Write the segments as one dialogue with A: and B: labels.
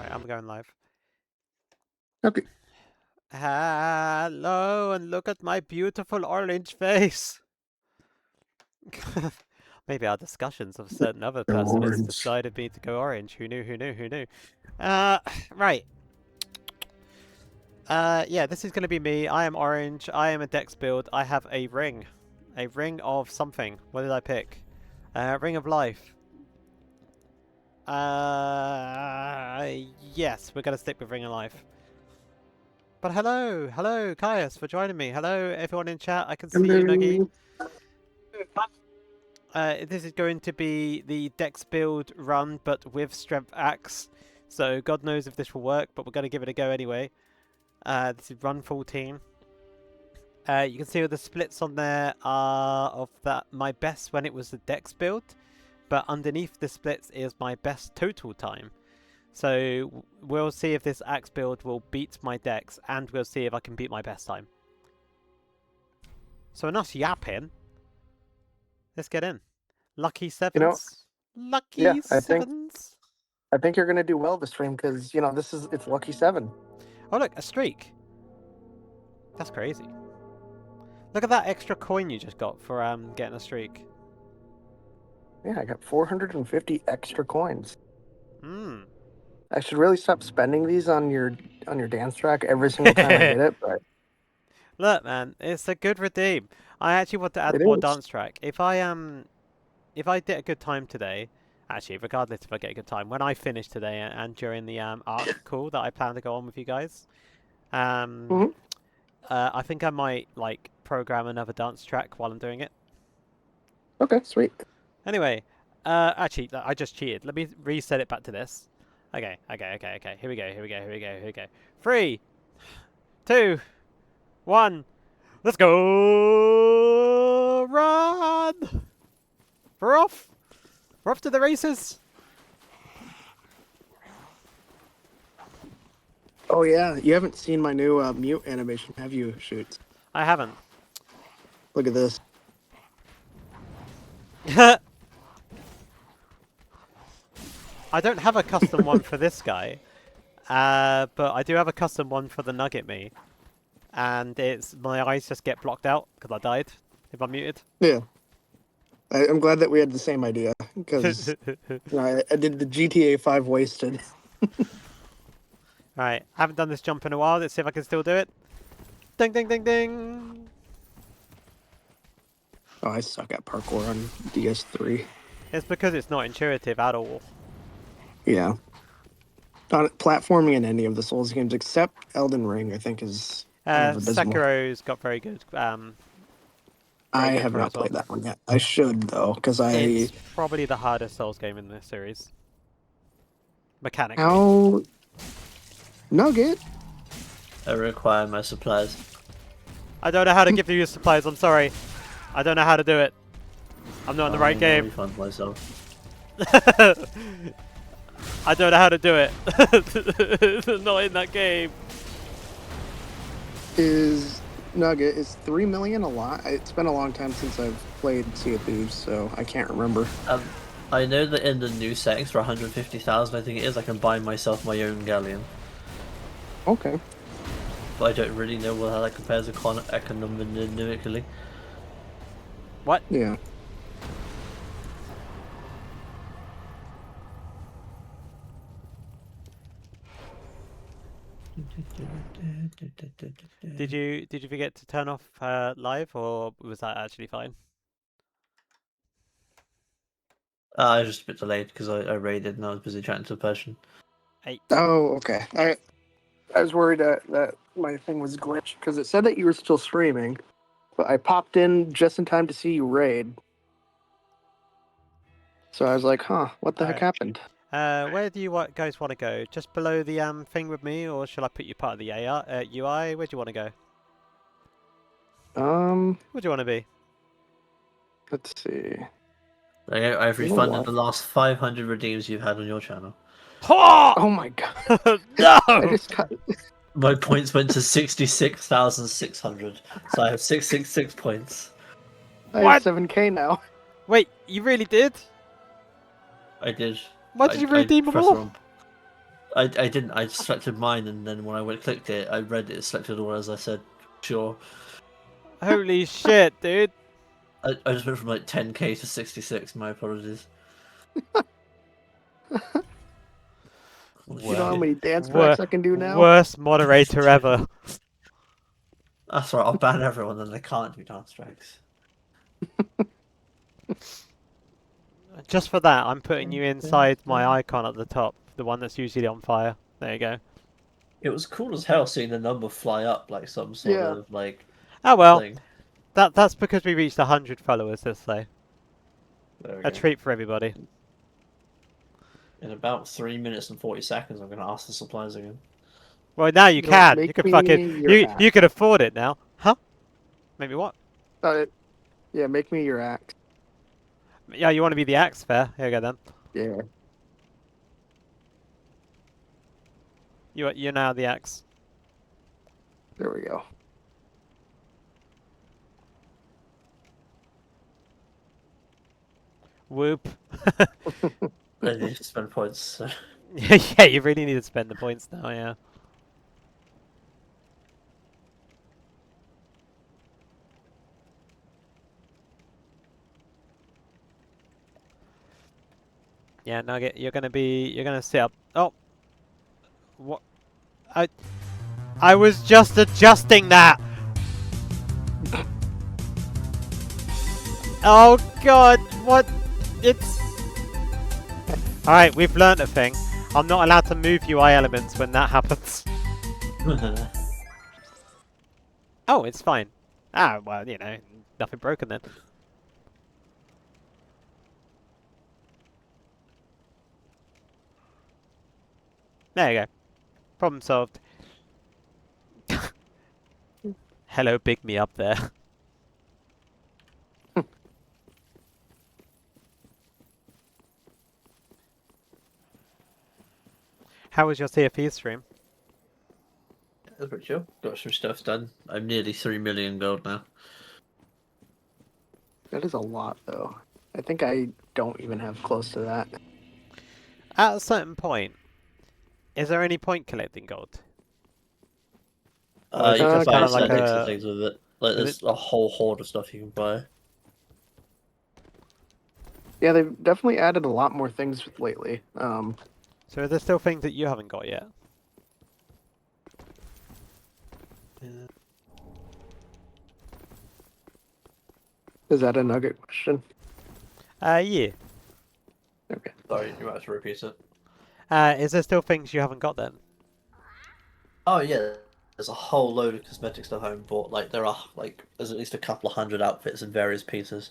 A: Alright, I'm going live.
B: Okay.
A: Hello, and look at my beautiful orange face. Maybe our discussions of a certain other person has
B: Orange.
A: decided me to go orange. Who knew, who knew, who knew? Right. Yeah, this is going to be me. I am orange. I am a dex build. I have a ring. A ring of something. What did I pick? Ring of life. Yes, we're going to stick with ring of life. But hello, Caius, for joining me. Hello, everyone in chat. I can see you, Nuggy. This is going to be the Dex build run, but with Strength Axe. So God knows if this will work, but we're going to give it a go anyway. This is run 14. You can see all the splits on there are of that my best when it was the Dex build, but underneath the splits is my best total time. So we'll see if this Axe build will beat my Dex, and we'll see if I can beat my best time. So enough yapping. Let's get in. Lucky sevens. Lucky
B: yeah,
A: sevens.
B: I think you're gonna do well this stream because it's lucky 7.
A: Oh look, a streak. That's crazy. Look at that extra coin you just got for getting a streak.
B: Yeah, I got 450 extra coins.
A: Hmm.
B: I should really stop spending these on your dance track every single time I hit it, but
A: Look, man, it's a good redeem. I actually want to add
B: it
A: more
B: is.
A: dance track. If I did a good time today, actually, regardless if I get a good time, when I finish today and during the arc call that I plan to go on with you guys,
B: Mhm.
A: I think I might like program another dance track while I'm doing it.
B: Okay, sweet.
A: Anyway, actually, I just cheated. Let me reset it back to this. Okay. Here we go. 3, 2, 1. Let's go! Run! We're off! We're off to the races!
B: Oh yeah, you haven't seen my new mute animation, have you, Shoots?
A: I haven't.
B: Look at this.
A: I don't have a custom one for this guy, but I do have a custom one for the Nugget Me. And it's my eyes just get blocked out because I died if I'm muted.
B: Yeah. I'm glad that we had the same idea because I did the GTA 5 wasted.
A: Right, I haven't done this jump in a while. Let's see if I can still do it. Ding, ding, ding, ding.
B: Oh, I suck at parkour on DS3.
A: It's because it's not intuitive at all.
B: Yeah. Not platforming in any of the Souls games except Elden Ring, I think, is kind of abysmal.
A: Sekiro's got very good.
B: I have not played that one yet. I should though, because
A: It's probably the hardest Souls game in this series. Mechanically.
B: How Nugget?
C: I require my supplies.
A: I don't know how to give you your supplies. I'm sorry. I don't know how to do it. I'm not in the right game.
C: Refund myself.
A: I don't know how to do it. Not in that game.
B: Is 3 million a lot? It's been a long time since I've played Sea of Thieves, so I can't remember.
C: I know that in the new settings for 150,000, I think it is, I can buy myself my own galleon.
B: Okay.
C: But I don't really know how that compares economically.
A: What?
B: Yeah.
A: Did you forget to turn off live, or was that actually fine?
C: I was just a bit delayed because I raided and I was busy chatting to a person.
A: Hey.
B: Oh, okay. I was worried that my thing was glitched because it said that you were still streaming, but I popped in just in time to see you raid. So I was like, huh, what the heck happened?
A: Where do you guys want to go? Just below the thing with me, or shall I put you part of the UI? Where do you want to go? Where do you want to be?
B: Let's see.
C: I've refunded the last 500 redeems you've had on your channel.
B: Oh my god.
A: No!
B: I just got...
C: My points went to 66,600, so I have 666 points.
B: I have 7k now.
A: Wait, you really did?
C: I did.
A: Why did you redeem them all?
C: I didn't. I selected mine, and then when I clicked it, I read it selected all as I said. Sure.
A: Holy shit, dude.
C: I just went from like 10k to 66. My apologies.
B: You know how many dance
A: Wor
B: tracks I can do now?
A: worst moderator ever.
C: That's right. I'll ban everyone, then they can't do dance tracks.
A: Just for that, I'm putting you inside my icon at the top, the one that's usually on fire. There you go.
C: It was cool as hell seeing the number fly up like some sort
B: Yeah.
C: of like
A: Oh well,
C: thing.
A: that's because we reached 100 followers this day.
C: There we
A: A
C: go.
A: treat for everybody.
C: In about 3 minutes and 40 seconds, I'm going to ask the suppliers again.
A: Well, now you
B: Don't
A: can. You
B: make
A: can
B: me
A: fucking
B: your axe.
A: you can afford it now, huh? Maybe what?
B: Yeah, make me your axe.
A: Yeah, you want to be the axe? Fair. Here we go then.
B: Yeah.
A: You're now the axe.
B: There we go.
A: Whoop.
C: I need to spend points. So.
A: Yeah, you really need to spend the points now. Yeah. Yeah, Nugget, you're gonna sit up. Oh, what? I was just adjusting that. Oh God, what? It's. All right, we've learnt a thing. I'm not allowed to move UI elements when that happens. Oh, it's fine. Ah, well, you know, nothing broken then. There you go. Problem solved. Hello, big me up there. How was your CFE stream?
C: That's pretty chill. Got some stuff done. I'm nearly 3 million gold now.
B: That is a lot, though. I think I don't even have close to that.
A: At a certain point, is there any point collecting gold? Or is
C: You
A: it
C: can
A: just
C: buy
A: kind of like
C: aesthetics and
A: a...
C: things with it. Like,
A: Is
C: there's a whole horde of stuff you can buy.
B: Yeah, they've definitely added a lot more things lately.
A: So are there still things that you haven't got yet?
B: Is that a nugget question?
A: Yeah.
B: Okay.
C: Sorry, you might have to repeat it.
A: Is there still things you haven't got then?
C: Oh, yeah. There's a whole load of cosmetic stuff I haven't bought. Like, there's at least a couple of hundred outfits in various pieces.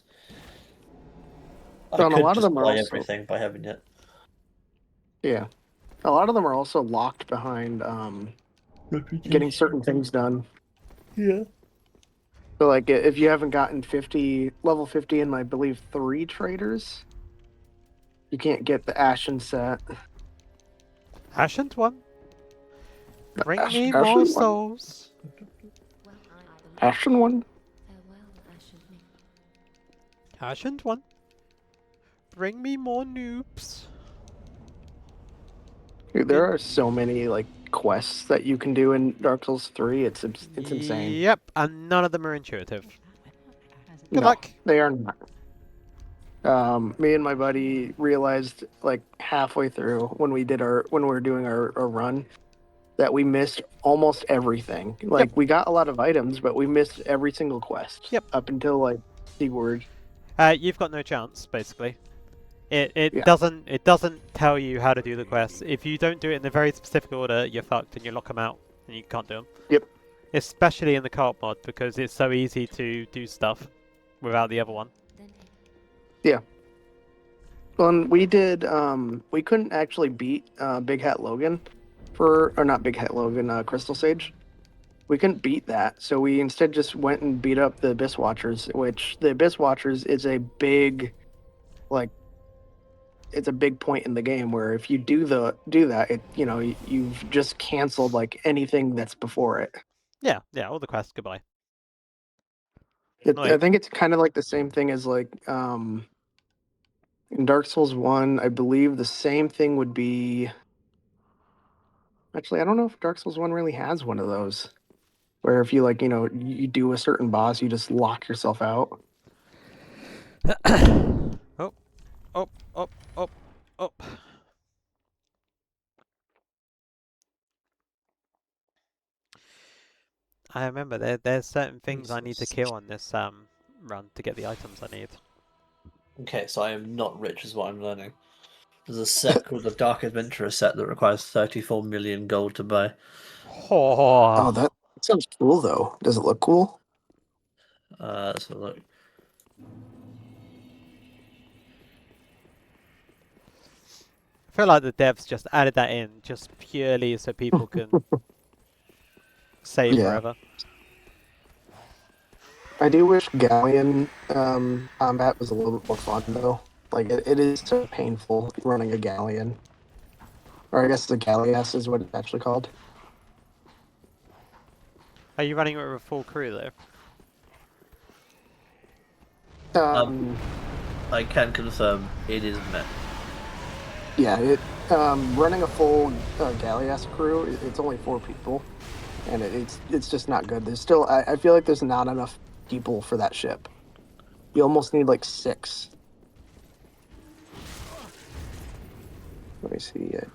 C: I
B: And a
C: could
B: lot of
C: just
B: them are
C: buy
B: also...
C: everything, but I haven't yet.
B: Yeah. A lot of them are also locked behind getting certain things done.
C: Yeah.
B: So, like, if you haven't gotten level 50 in, I believe, 3 traders, you can't get the Ashen set.
A: Ashened one? Bring me
B: Ashen
A: more
B: one?
A: souls.
B: Ashen one?
A: Ashened one. Bring me more noobs.
B: Dude, there are so many, like, quests that you can do in Dark Souls 3. It's insane.
A: Yep, and none of them are intuitive. Good
B: No,
A: luck.
B: they are not. Me and my buddy realized, like, halfway through when we were doing our run, that we missed almost everything. Like, we got a lot of items, but we missed every single quest.
A: Yep.
B: Up until, like, Seaward.
A: You've got no chance, basically. It
B: Yeah.
A: doesn't tell you how to do the quests. If you don't do it in a very specific order, you're fucked and you lock them out and you can't do them.
B: Yep.
A: Especially in the co-op mod because it's so easy to do stuff without the other one.
B: Yeah. Well, and we did. We couldn't actually beat Big Hat Logan or not Big Hat Logan, Crystal Sage. We couldn't beat that, so we instead just went and beat up the Abyss Watchers, which the Abyss Watchers is a big, like, it's a big point in the game where if you do that, you've just canceled like anything that's before it.
A: Yeah, all the quests, goodbye.
B: I think it's kind of like the same thing as like in Dark Souls 1, I believe the same thing would be Actually, I don't know if Dark Souls 1 really has one of those. Where if you like, you do a certain boss, you just lock yourself out.
A: Oh, oh, oh, oh, oh. I remember there's certain things I need to kill on this run to get the items I need.
C: Okay, so I am not rich, is what I'm learning. There's a set called the Dark Adventurer set that requires 34 million gold to buy.
B: Oh,
A: Oh,
B: that sounds cool though. Does it look cool?
C: So look.
A: I feel like the devs just added that in just purely so people can save
B: Yeah.
A: forever.
B: I do wish Galleon combat was a little bit more fun though. Like it is so painful running a Galleon. Or I guess the Galleass is what it's actually called.
A: Are you running it with a full crew though?
B: Um,
C: I can confirm it is met.
B: yeah, running a full Galleass crew, it's only 4 people, and it's just not good. There's still I feel like there's not enough people for that ship. You almost need like 6. Let me see it.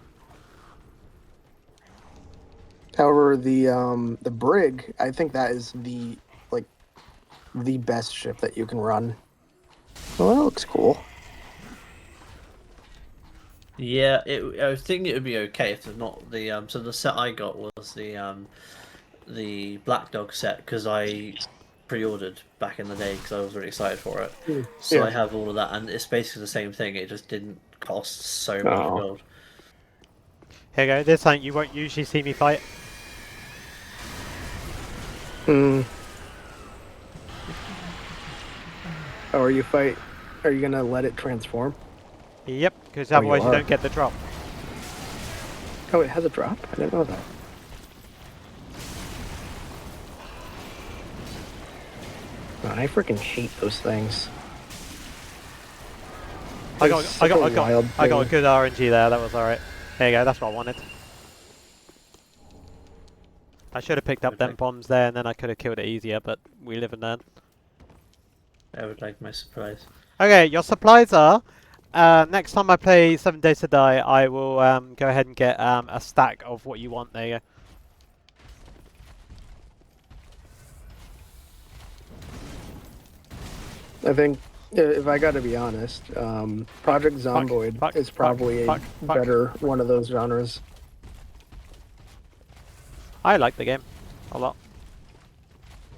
B: However, the brig, I think that is the best ship that you can run. Well, that looks cool.
C: Yeah, I was thinking it would be okay if there's not the So the set I got was the Black Dog set because I pre-ordered back in the day because I was really excited for it. So
B: Yeah.
C: I have all of that, and it's basically the same thing. It just didn't cost so much
B: Oh.
C: gold.
A: Here you go. This time you won't usually see me fight.
B: Hmm. Oh, are you gonna let it transform?
A: Yep, because
B: Oh, you
A: otherwise you
B: are.
A: don't get the drop.
B: Oh, it has a drop? I didn't know that. Man, I freaking hate those things.
A: I
B: It's
A: got
B: such a wild
A: I got a
B: thing.
A: good RNG there. That was all right. There you go. That's what I wanted. I should have picked
C: I
A: up
C: would
A: them
C: like,
A: bombs there, and then I could have killed it easier. But we live and learn.
C: I would like my surprise.
A: Okay, your supplies are. Next time I play 7 Days to Die, I will go ahead and get a stack of what you want. There you
B: I think, if I gotta be honest, Project
A: go. Fuck,
B: Zomboid
A: fuck,
B: is
A: fuck,
B: probably a
A: fuck, fuck.
B: better one of those genres.
A: I like the game a lot.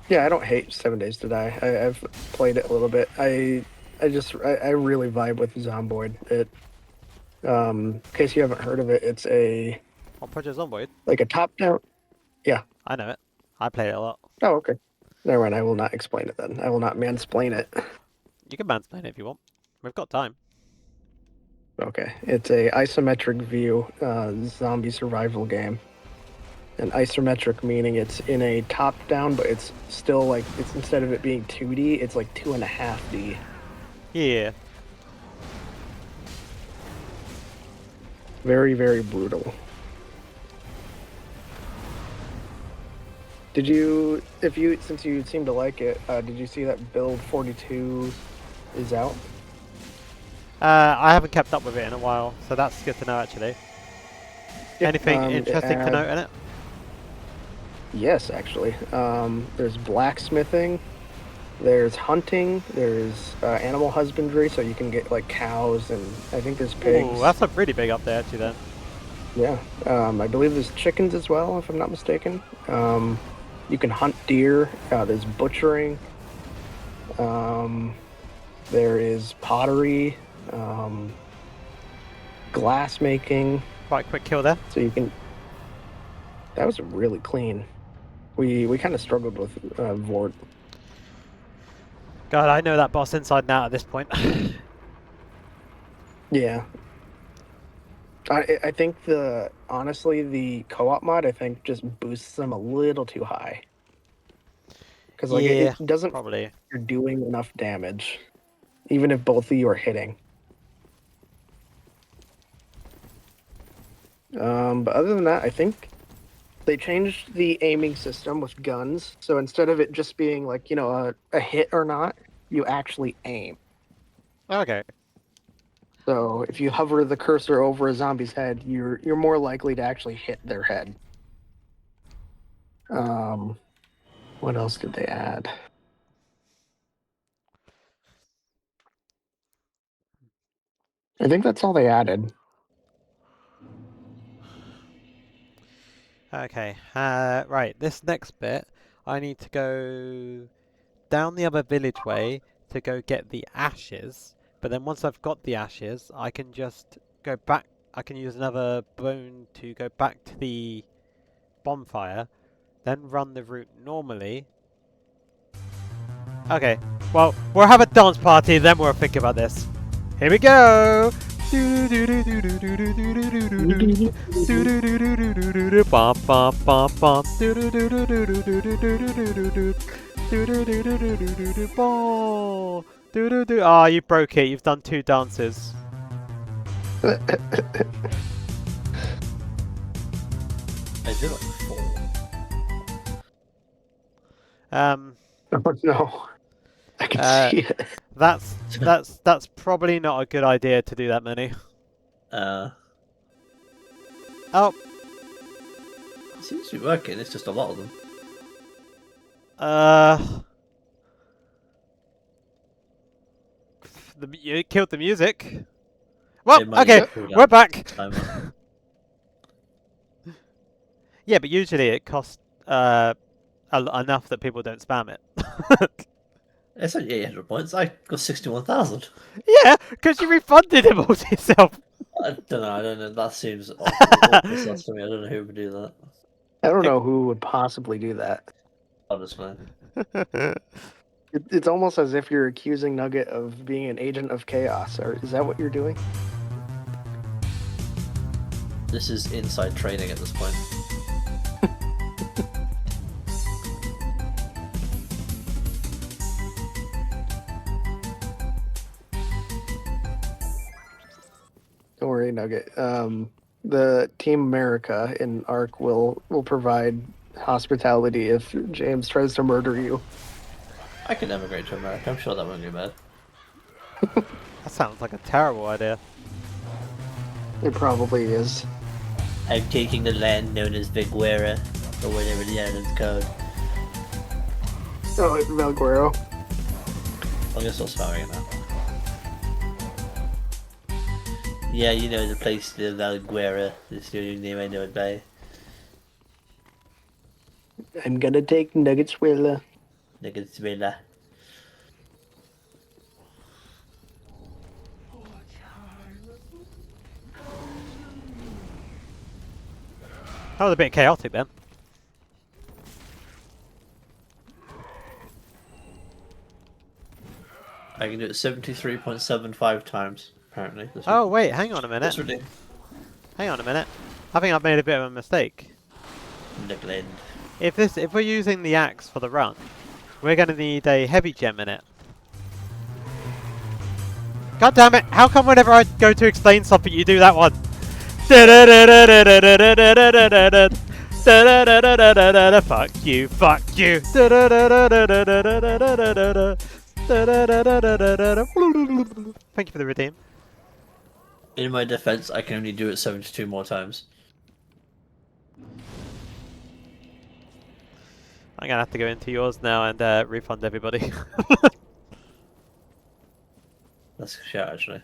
B: Yeah, I don't hate 7 Days to Die. I've played it a little bit. I really vibe with Zomboid. In case you haven't heard of it, it's
A: On Project Zomboid,
B: like a top-down. Yeah.
A: I know it. I play it a lot.
B: Oh, okay. Never mind. I will not explain it then. I will not mansplain it.
A: You can mansplain it if you want. We've got time.
B: Okay. It's a isometric view zombie survival game. And isometric meaning it's in a top-down, but it's still like it's instead of it being 2D, it's like 2.5D.
A: Yeah.
B: Very, very brutal. Since you seem to like it, did you see that Build 42 is out?
A: I haven't kept up with it in a while, so that's good to know actually.
B: Yep.
A: Anything interesting to note in it?
B: Yes, actually. There's blacksmithing, there's hunting, there's animal husbandry, so you can get like cows, and I think there's pigs.
A: Ooh, that's a pretty big up there actually then.
B: Yeah. I believe there's chickens as well, if I'm not mistaken. You can hunt deer. There's butchering. There is pottery, glass making.
A: Quite a quick kill there.
B: So you can. That was really clean. We kind of struggled with Vort.
A: God, I know that boss inside and out at this point.
B: Yeah. I think honestly the co-op mod I think just boosts them a little too high. Because like
A: yeah,
B: it doesn't feel
A: probably.
B: like you're doing enough damage, even if both of you are hitting. But other than that, I think they changed the aiming system with guns. So instead of it just being like, a hit or not, you actually aim.
A: Okay.
B: So if you hover the cursor over a zombie's head, you're more likely to actually hit their head. What else did they add? I think that's all they added.
A: Okay. Right. This next bit, I need to go down the other village way to go get the ashes. But then once I've got the ashes, I can just go back. I can use another bone to go back to the bonfire, then run the route normally. Okay. Well, we'll have a dance party, then we'll think about this. Here we go. Ah, you broke it. You've done 2 dances.
C: I did like 4.
B: Oh no, I can see it.
A: That's probably not a good idea to do that many.
C: Uh,
A: Oh,
C: it seems to be working. It's just a lot of them.
A: You killed the music. Well,
C: It might
A: okay,
C: cool down
A: we're back.
C: timer.
A: Yeah, but usually it costs enough that people don't spam it.
C: It's only 800 points. I got 61,000.
A: Yeah, because you refunded him all to yourself.
C: I don't know. I don't know. That seems awful sus to me. I don't know who would do that.
B: I don't know who would possibly do that.
C: Honestly,
B: It's almost as if you're accusing Nugget of being an agent of chaos. Or is that what you're doing?
C: this is inside training at this point.
B: Don't worry, Nugget. The Team America in Ark will provide hospitality if James tries to murder you.
C: I can emigrate to America. I'm sure that won't be bad.
A: That sounds like a terrible idea.
B: It probably is.
C: I'm taking the land known as Viguera, or whatever the island's called.
B: Oh, it's Valguero.
C: I'm gonna start spamming it now. Yeah, you know the place, the Valguera. It's the only name I know it by.
B: I'm gonna take Nuggetswilla.
C: Nuggetsvilla.
A: That was a bit chaotic then.
C: I can do it 73.75 times, apparently.
A: Oh wait, hang on a minute.
C: That's ridiculous.
A: Hang on a minute. I think I've made a bit of a mistake.
C: Nugland.
A: If we're using the axe for the run, we're going to need a heavy gem in it. God damn it! How come whenever I go to explain something, you do that one? Fuck you! Fuck you! Thank you for the redeem.
C: In my defense, I can only do it 72 more times.
A: I'm gonna have to go into yours now and refund everybody.
C: That's shit, actually.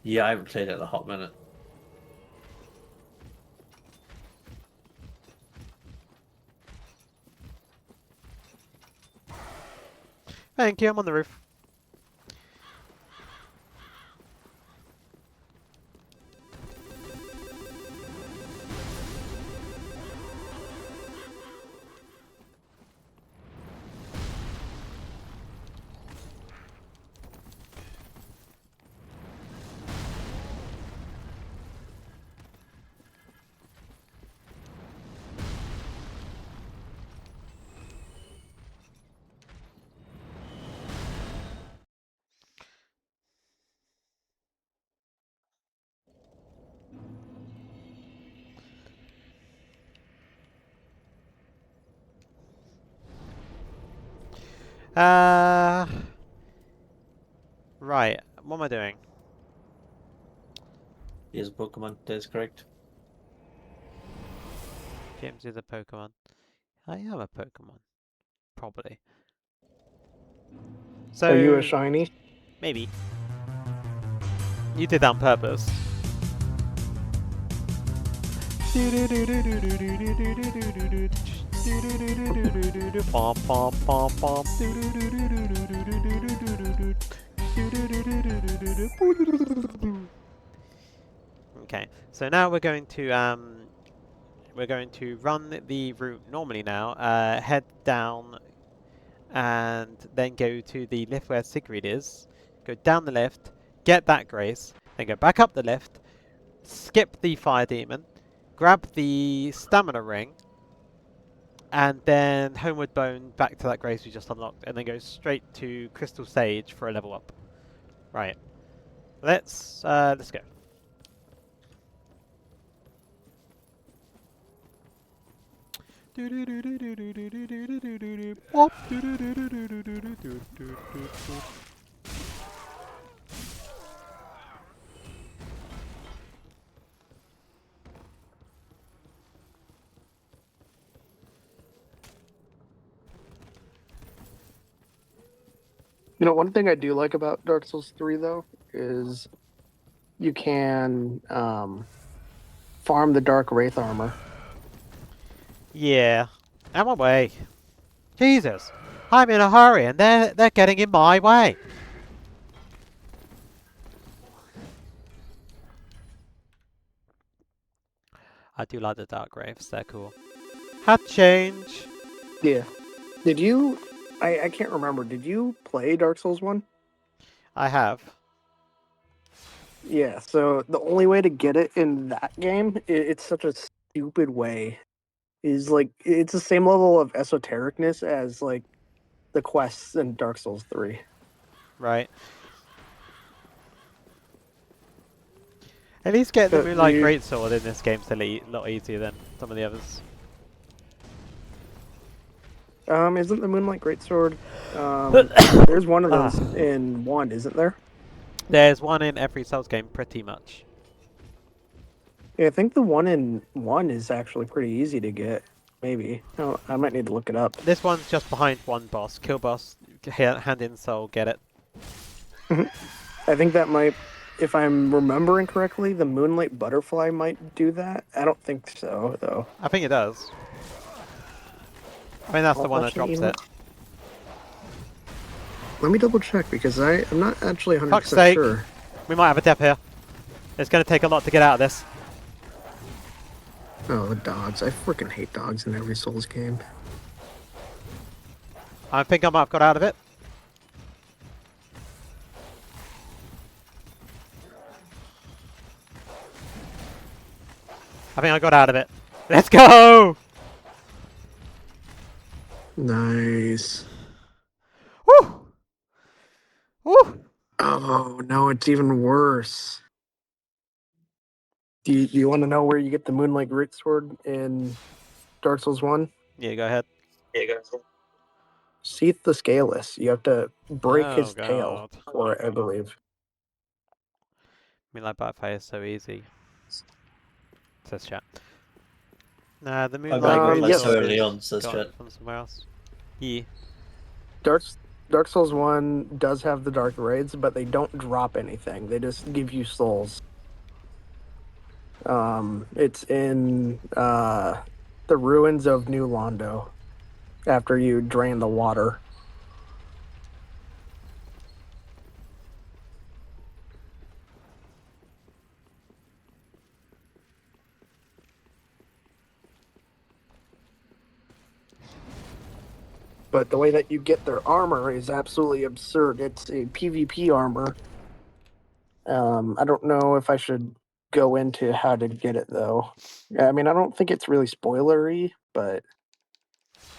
C: Yeah, I haven't played it in a hot minute.
A: Thank you, I'm on the roof. Right. What am I doing?
C: He is a Pokemon. That is correct.
A: James is a Pokemon. I am a Pokemon. Probably. So
B: Are you a shiny?
A: maybe. You did that on purpose. Okay, so now we're going to run the route normally now. Head down and then go to the lift where Sigrid is. Go down the lift, get that Grace, then go back up the lift, skip the Fire Demon, grab the Stamina Ring, and then Homeward Bone back to that Grace we just unlocked, and then go straight to Crystal Sage for a level up. Right. Let's go.
B: You know, one thing I do like about Dark Souls 3 though is you can farm the Dark Wraith armor.
A: Yeah. Out of my way. Jesus. I'm in a hurry and they're getting in my way. I do like the Dark Graves, they're cool. Hat change.
B: Yeah. Did you? I can't remember. Did you play Dark Souls 1?
A: I have.
B: Yeah. So the only way to get it in that game, it's such a stupid way, is like it's the same level of esotericness as like the quests in Dark Souls 3.
A: Right. At least getting the
B: But
A: Moonlight Greatsword in this game's a lot easier than some of the others.
B: Isn't the Moonlight Greatsword? There's one of those in 1, isn't there?
A: There's one in every Souls game, pretty much.
B: Yeah, I think the one in 1 is actually pretty easy to get. Maybe. Oh, I might need to look it up.
A: This one's just behind one boss. Kill boss, hand in soul, get it.
B: I think that might, if I'm remembering correctly, the Moonlight Butterfly might do that. I don't think so, though.
A: I think it does. I mean, that's the one that
B: Actually,
A: drops it.
B: Let me double check because I'm not actually 100%
A: Fuck's sake.
B: sure.
A: We might have a dep here. It's going to take a lot to get out of this.
B: Oh, the dogs. I freaking hate dogs in every Souls game.
A: I think I might have got out of it. I think I got out of it. Let's go!
B: Nice.
A: Woo! Woo!
B: Oh, no, it's even worse. Do you want to know where you get the Moonlight Greatsword in Dark Souls 1?
A: Yeah, go ahead.
B: Seath the Scaleless. You have to break
A: Oh,
B: his tail
A: God.
B: for it, I believe.
A: Moonlight Butterfly is so easy. Says chat. Nah, the
C: I
A: Moonlight
C: got
B: Greatsword
C: Greatness
B: yes.
C: early
A: is
C: on, says
A: got
C: chat.
A: from somewhere else. Yeah.
B: Dark Souls 1 does have the Dark Raids, but they don't drop anything. They just give you souls. It's in the ruins of New Londo after you drain the water. But the way that you get their armor is absolutely absurd. It's a PvP armor. I don't know if I should go into how to get it though. I mean, I don't think it's really spoilery, but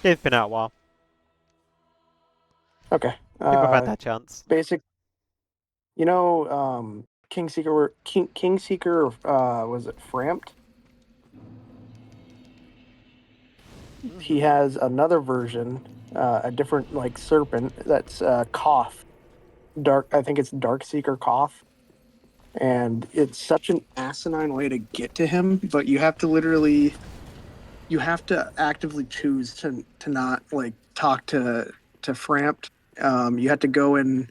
A: It's been out a while.
B: okay.
A: People have had that chance.
B: Basic. You know, Kingseeker. Kingseeker. Was it Frampt? He has another version a different like serpent that's Koth. I think it's Darkseeker Koth. And it's such an asinine way to get to him, but you have to actively choose to not like talk to Frampt. You have to go in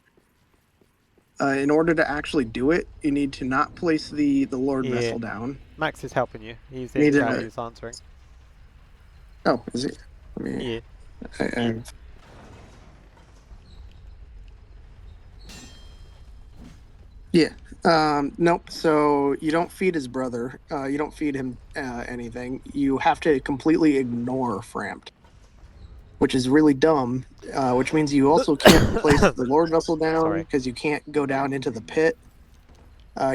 B: order to actually do it. You need to not place the Lord
A: Yeah.
B: vessel down.
A: Max is helping you. He's
B: You
A: in
B: need
A: chat.
B: to.
A: He's answering.
B: Oh, is it? Let me.
A: Yeah.
B: I, yeah. Nope. So you don't feed his brother. You don't feed him anything. You have to completely ignore Frampt, which is really dumb. Which means you also can't place the Lord vessel down
A: Sorry.
B: because you can't go down into the pit.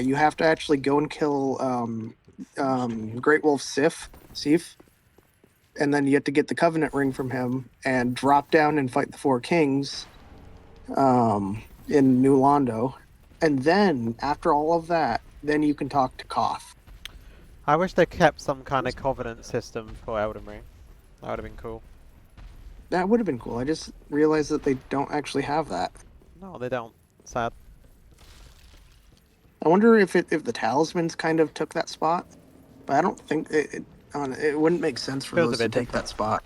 B: You have to actually go and kill Great Wolf Sif, and then you have to get the Covenant ring from him and drop down and fight the Four Kings in New Londo. And then, after all of that, then you can talk to Koth.
A: I wish they kept some kind of covenant system for Elden Ring. That would have been cool.
B: That would have been cool. I just realized that they don't actually have that.
A: No, they don't. Sad.
B: I wonder if the talismans kind of took that spot, but I don't think it wouldn't make sense for
A: Feels a
B: those to
A: bit
B: take
A: different.
B: that spot.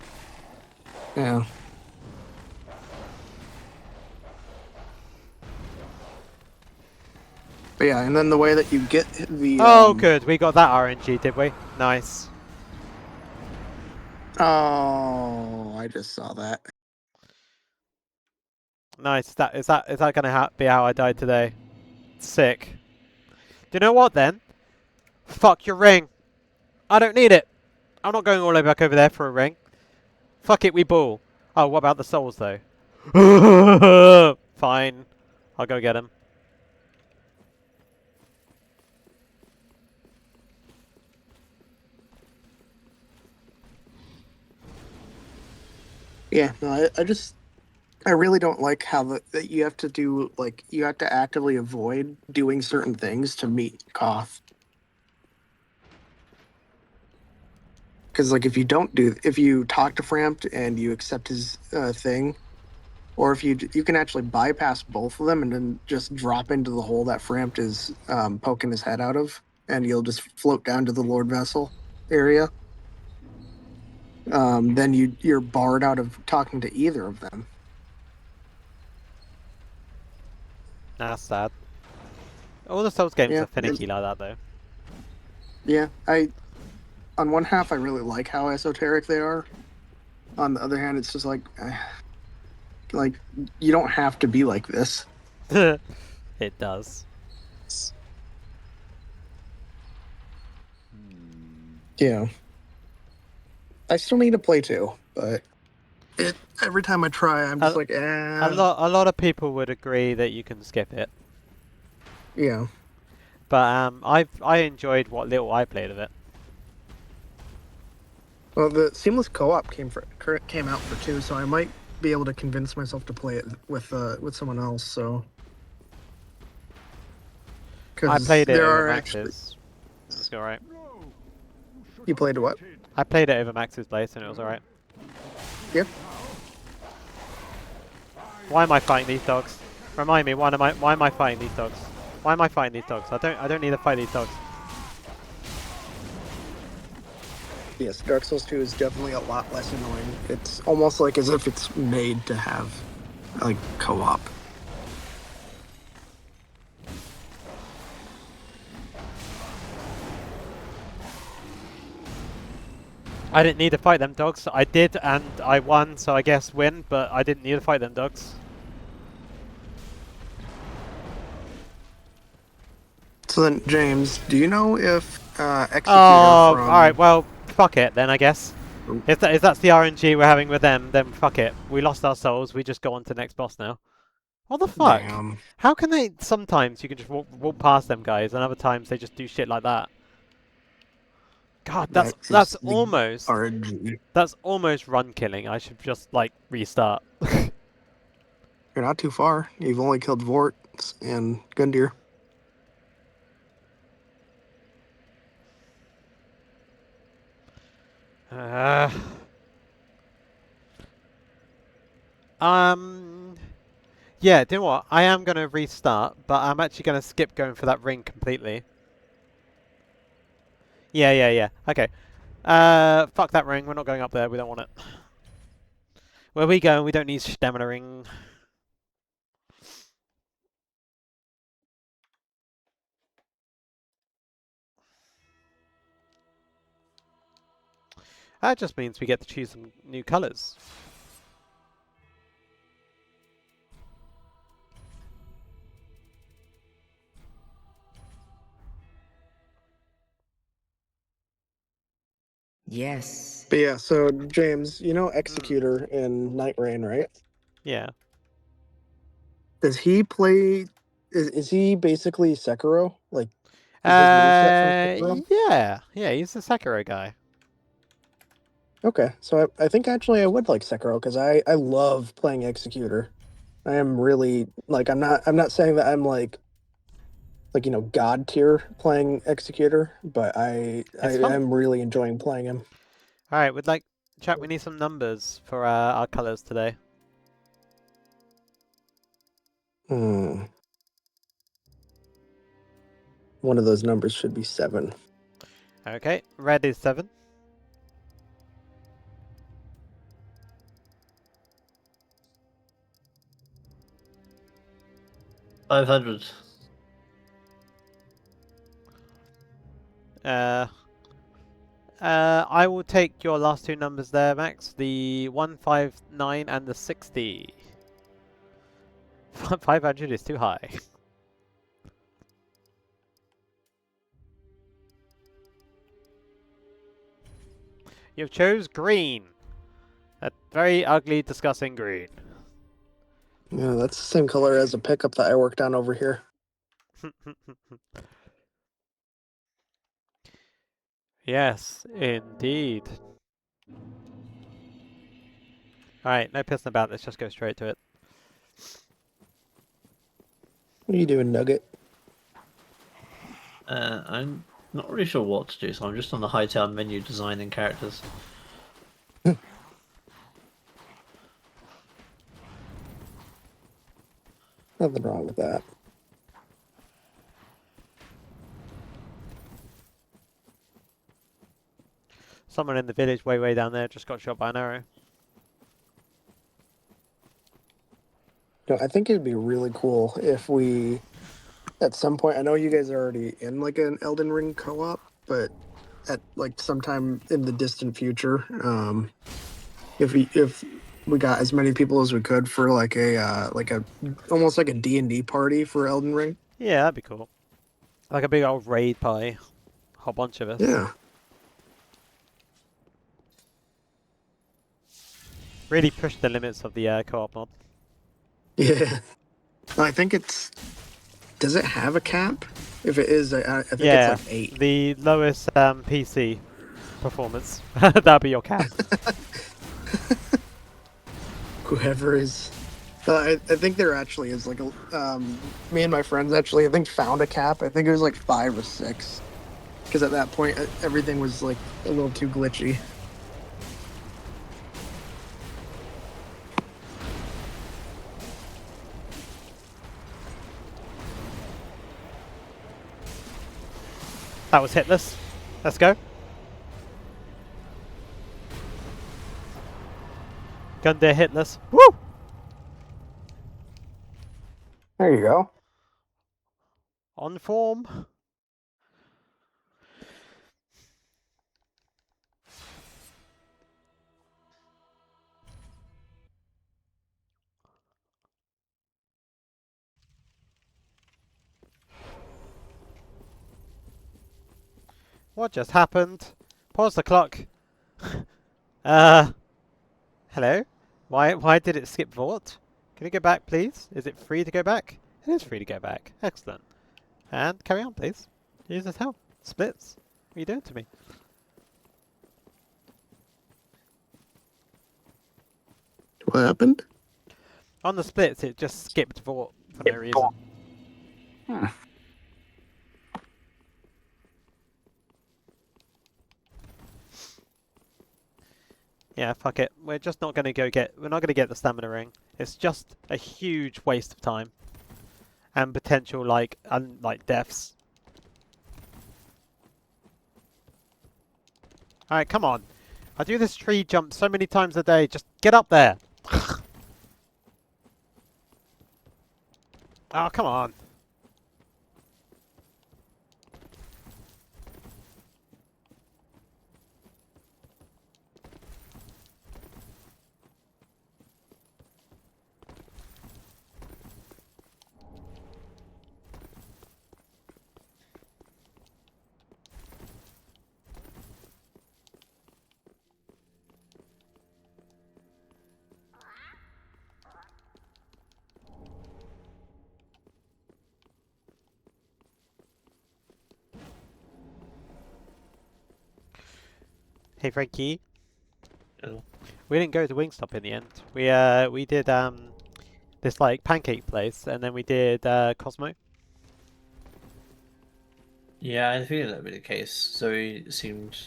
B: Yeah. But yeah, and then the way that you get the
A: Oh, good. We got that RNG, did we? Nice.
B: Oh, I just saw that.
A: Nice. Is that gonna be how I died today? Sick. Do you know what then? Fuck your ring. I don't need it. I'm not going all the way back over there for a ring. Fuck it, we ball. Oh, what about the souls though? Fine. I'll go get him.
B: Yeah, no, I really don't like how that you have to do like you have to actively avoid doing certain things to meet Koth. Because like if you talk to Frampt and you accept his thing, or if you can actually bypass both of them and then just drop into the hole that Frampt is poking his head out of, and you'll just float down to the Lord Vessel area. Then you're barred out of talking to either of them.
A: That's sad. All the Souls games
B: Yeah,
A: are finicky like that though.
B: yeah. On one half, I really like how esoteric they are. On the other hand, it's just like you don't have to be like this.
A: It does.
B: Yeah. I still need to play too, but every time I try, I'm just
A: A,
B: like,
A: a lot of people would agree that you can skip it.
B: yeah.
A: But I enjoyed what little I played of it.
B: Well, the seamless co-op came out for 2, so I might be able to convince myself to play it with someone else. So,
A: I
B: because
A: played it
B: there
A: over
B: are actually,
A: Max's. It was alright.
B: you played what?
A: I played it over Max's place and it was alright.
B: Yep.
A: Why am I fighting these dogs? Remind me, why am I fighting these dogs? Why am I fighting these dogs? I don't need to fight these dogs.
B: Yes, Dark Souls 2 is definitely a lot less annoying. It's almost like as if it's made to have like co-op.
A: I didn't need to fight them dogs. I did and I won, so I guess win, but I didn't need to fight them dogs.
B: So then, James, do you know if Executor
A: Oh,
B: from...
A: alright, well, fuck it then, I guess.
B: Ooh.
A: If that's the RNG we're having with them, then fuck it. We lost our souls, we just go on to the next boss now. What the fuck?
B: Damn.
A: How can they... Sometimes you can just walk past them guys, and other times they just do shit like that. God, that's
B: Is the
A: almost...
B: RNG.
A: That's almost run killing. I should just, like, restart.
B: You're not too far. You've only killed Vort and Gundyr.
A: Yeah, do you know what? I am going to restart, but I'm actually going to skip going for that ring completely. Yeah. Okay. Fuck that ring. We're not going up there. We don't want it. Where we go, we don't need stamina ring. That just means we get to choose some new colours.
D: Yes.
B: But yeah, so James, you know Executor in Night Rain, right?
A: Yeah.
B: Does he play? Is he basically Sekiro? Like, is his moveset from Sekiro?
A: Yeah, he's the Sakura guy.
B: Okay, so I think actually I would like Sekiro because I love playing Executor. I am really like I'm not saying that I'm like god tier playing Executor, but
A: It's fun.
B: I'm really enjoying playing him.
A: Alright, chat, we need some numbers for our colours today.
B: Hmm. One of those numbers should be 7.
A: Okay, red is 7.
C: $500.
A: I will take your last two numbers there, Max. The 159 and the 60. 500 is too high. You've chose green. A very ugly, disgusting green.
B: Yeah, that's the same color as a pickup that I worked on over here.
A: Yes, indeed. Alright, no pissing about. Let's just go straight to it.
B: What are you doing, Nugget?
C: I'm not really sure what to do, so I'm just on the Hightown menu designing characters.
B: Nothing wrong with that.
A: Someone in the village way down there just got shot by an arrow.
B: You know, I think it'd be really cool if we, at some point, I know you guys are already in like an Elden Ring co-op, but at like sometime in the distant future, if we got as many people as we could for like a almost like a D&D party for Elden Ring.
A: Yeah, that'd be cool. Like a big old raid party. Whole bunch of us.
B: Yeah.
A: Really push the limits of the co-op mod.
B: Yeah. I think it's. Does it have a cap? If it is, I think
A: Yeah,
B: it's like 8.
A: the lowest PC performance. That'd be your cap.
B: Whoever is. I think there actually is like a. Me and my friends actually, I think, found a cap. I think it was like 5 or 6. Because at that point, everything was like a little too glitchy.
A: That was hitless. Let's go. Gundir hitless. Woo!
B: There you go.
A: On form. What just happened? Pause the clock. Hello? Why did it skip Vort? Can you go back, please? Is it free to go back? It is free to go back. Excellent. And carry on, please. Use as hell. Splits. What are you doing to me?
B: What happened?
A: On the splits, it just skipped Vort for no reason.
B: Hmm.
A: Yeah, fuck it. We're just not gonna we're not gonna get the stamina ring. It's just a huge waste of time. And potential, like, deaths. Alright, come on. I do this tree jump so many times a day. Just get up there. Oh, come on. Hey, Frankie.
C: Oh.
A: We didn't go to Wingstop in the end. We did this like pancake place, and then we did Cosmo.
C: Yeah, I think that would be the case. Zoe seemed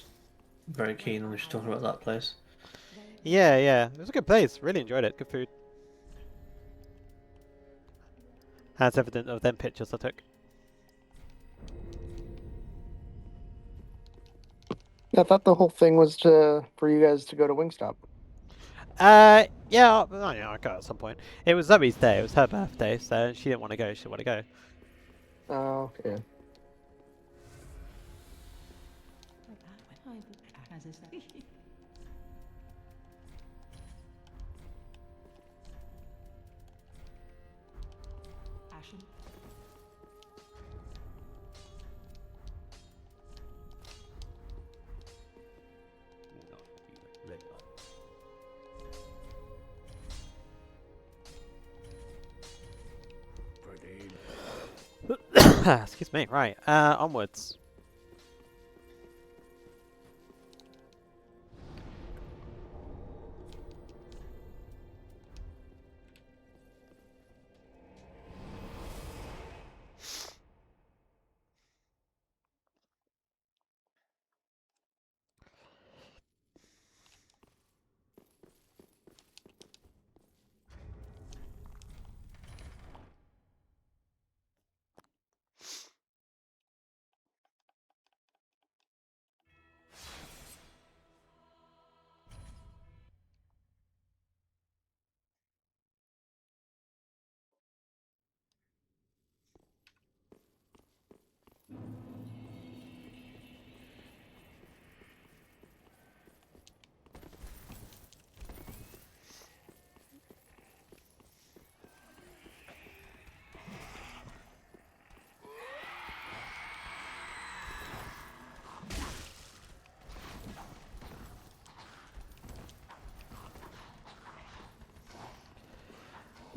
C: very keen when we were talking about that place.
A: Yeah, yeah, it was a good place. Really enjoyed it. Good food. As evident of them pictures I took.
B: I thought the whole thing was for you guys to go to Wingstop.
A: Yeah, I'll go at some point. It was Zoe's day. It was her birthday, so she didn't want to go. She didn't want to go.
B: Oh, okay.
A: Excuse me. Right. Onwards.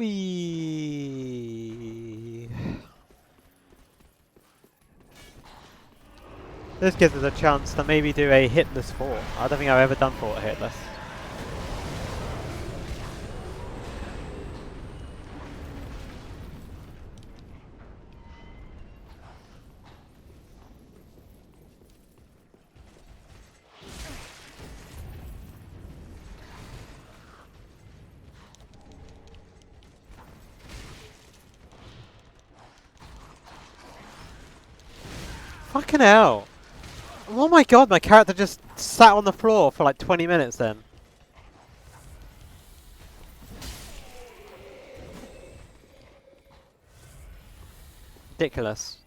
A: Whee! This gives us a chance to maybe do a hitless fort. I don't think I've ever done fort hitless. Fucking hell! Oh my god, my character just sat on the floor for like 20 minutes then. Ridiculous.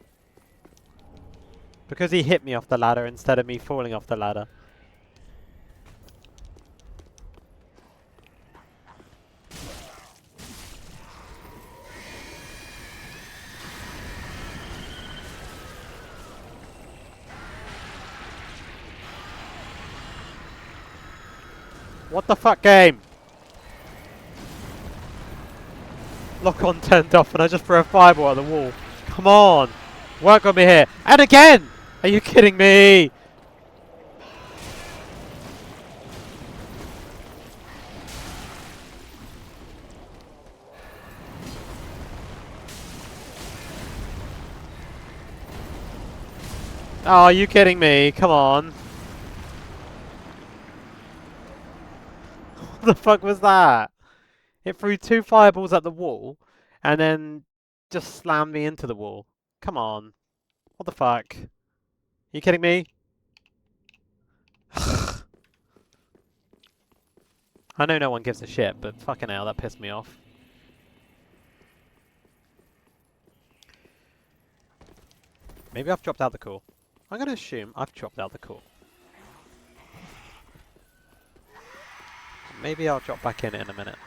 A: Because he hit me off the ladder instead of me falling off the ladder. What the fuck, game? Lock on turned off and I just threw a fireball at the wall. Come on! Work on me here. And again! Are you kidding me? Oh, are you kidding me? Come on. the fuck was that? It threw 2 fireballs at the wall, and then just slammed me into the wall. Come on. What the fuck? You kidding me? I know no one gives a shit, but fucking hell, that pissed me off. Maybe I've dropped out the core. I'm gonna assume I've dropped out the core. Maybe I'll drop back in a minute.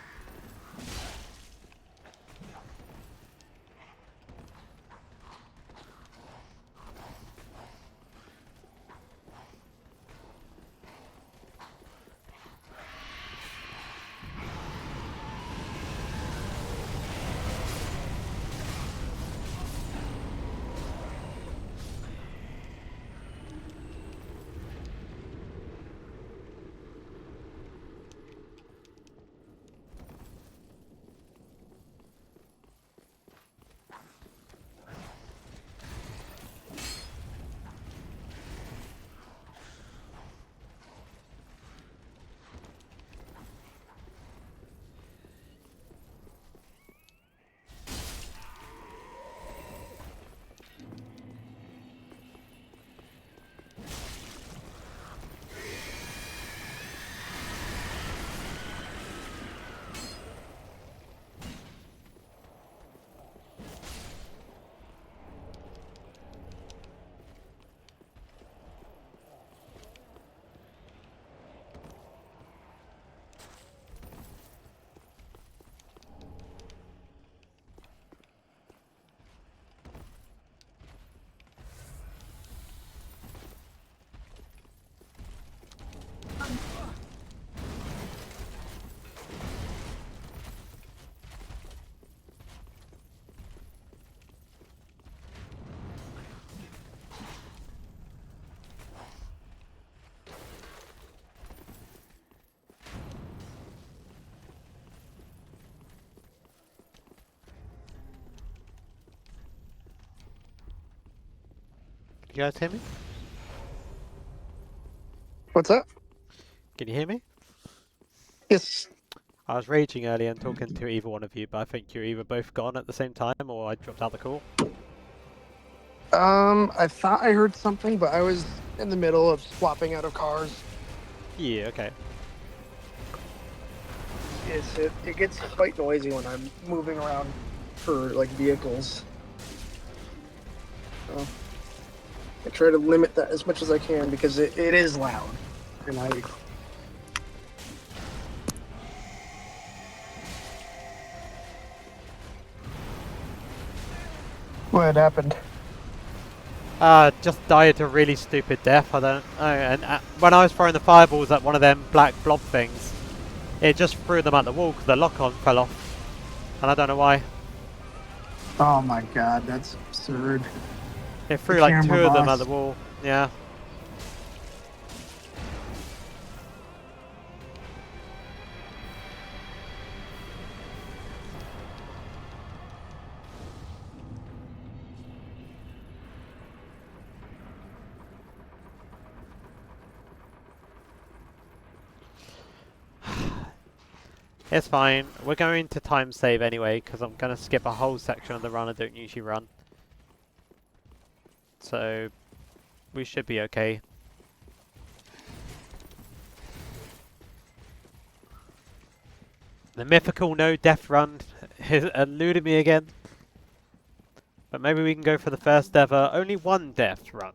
A: Can you guys hear me?
B: What's up?
A: Can you hear me?
B: Yes.
A: I was raging earlier and talking to either one of you, but I think you're either both gone at the same time or I dropped out the call.
B: I thought I heard something, but I was in the middle of swapping out of cars.
A: Yeah, okay.
B: It gets quite noisy when I'm moving around for like vehicles. So I try to limit that as much as I can because it is loud, and I. What happened?
A: Just died a really stupid death, I don't know, and when I was throwing the fireballs at one of them black blob things, it just threw them at the wall because the lock-on fell off, and I don't know why.
B: Oh my god, that's absurd.
A: It threw like 2 of them at the wall, yeah. It's fine. We're going to time save anyway, because I'm going to skip a whole section of the run I don't usually run. So, we should be okay. The mythical no death run has eluded me again. But maybe we can go for the first ever only 1 death run.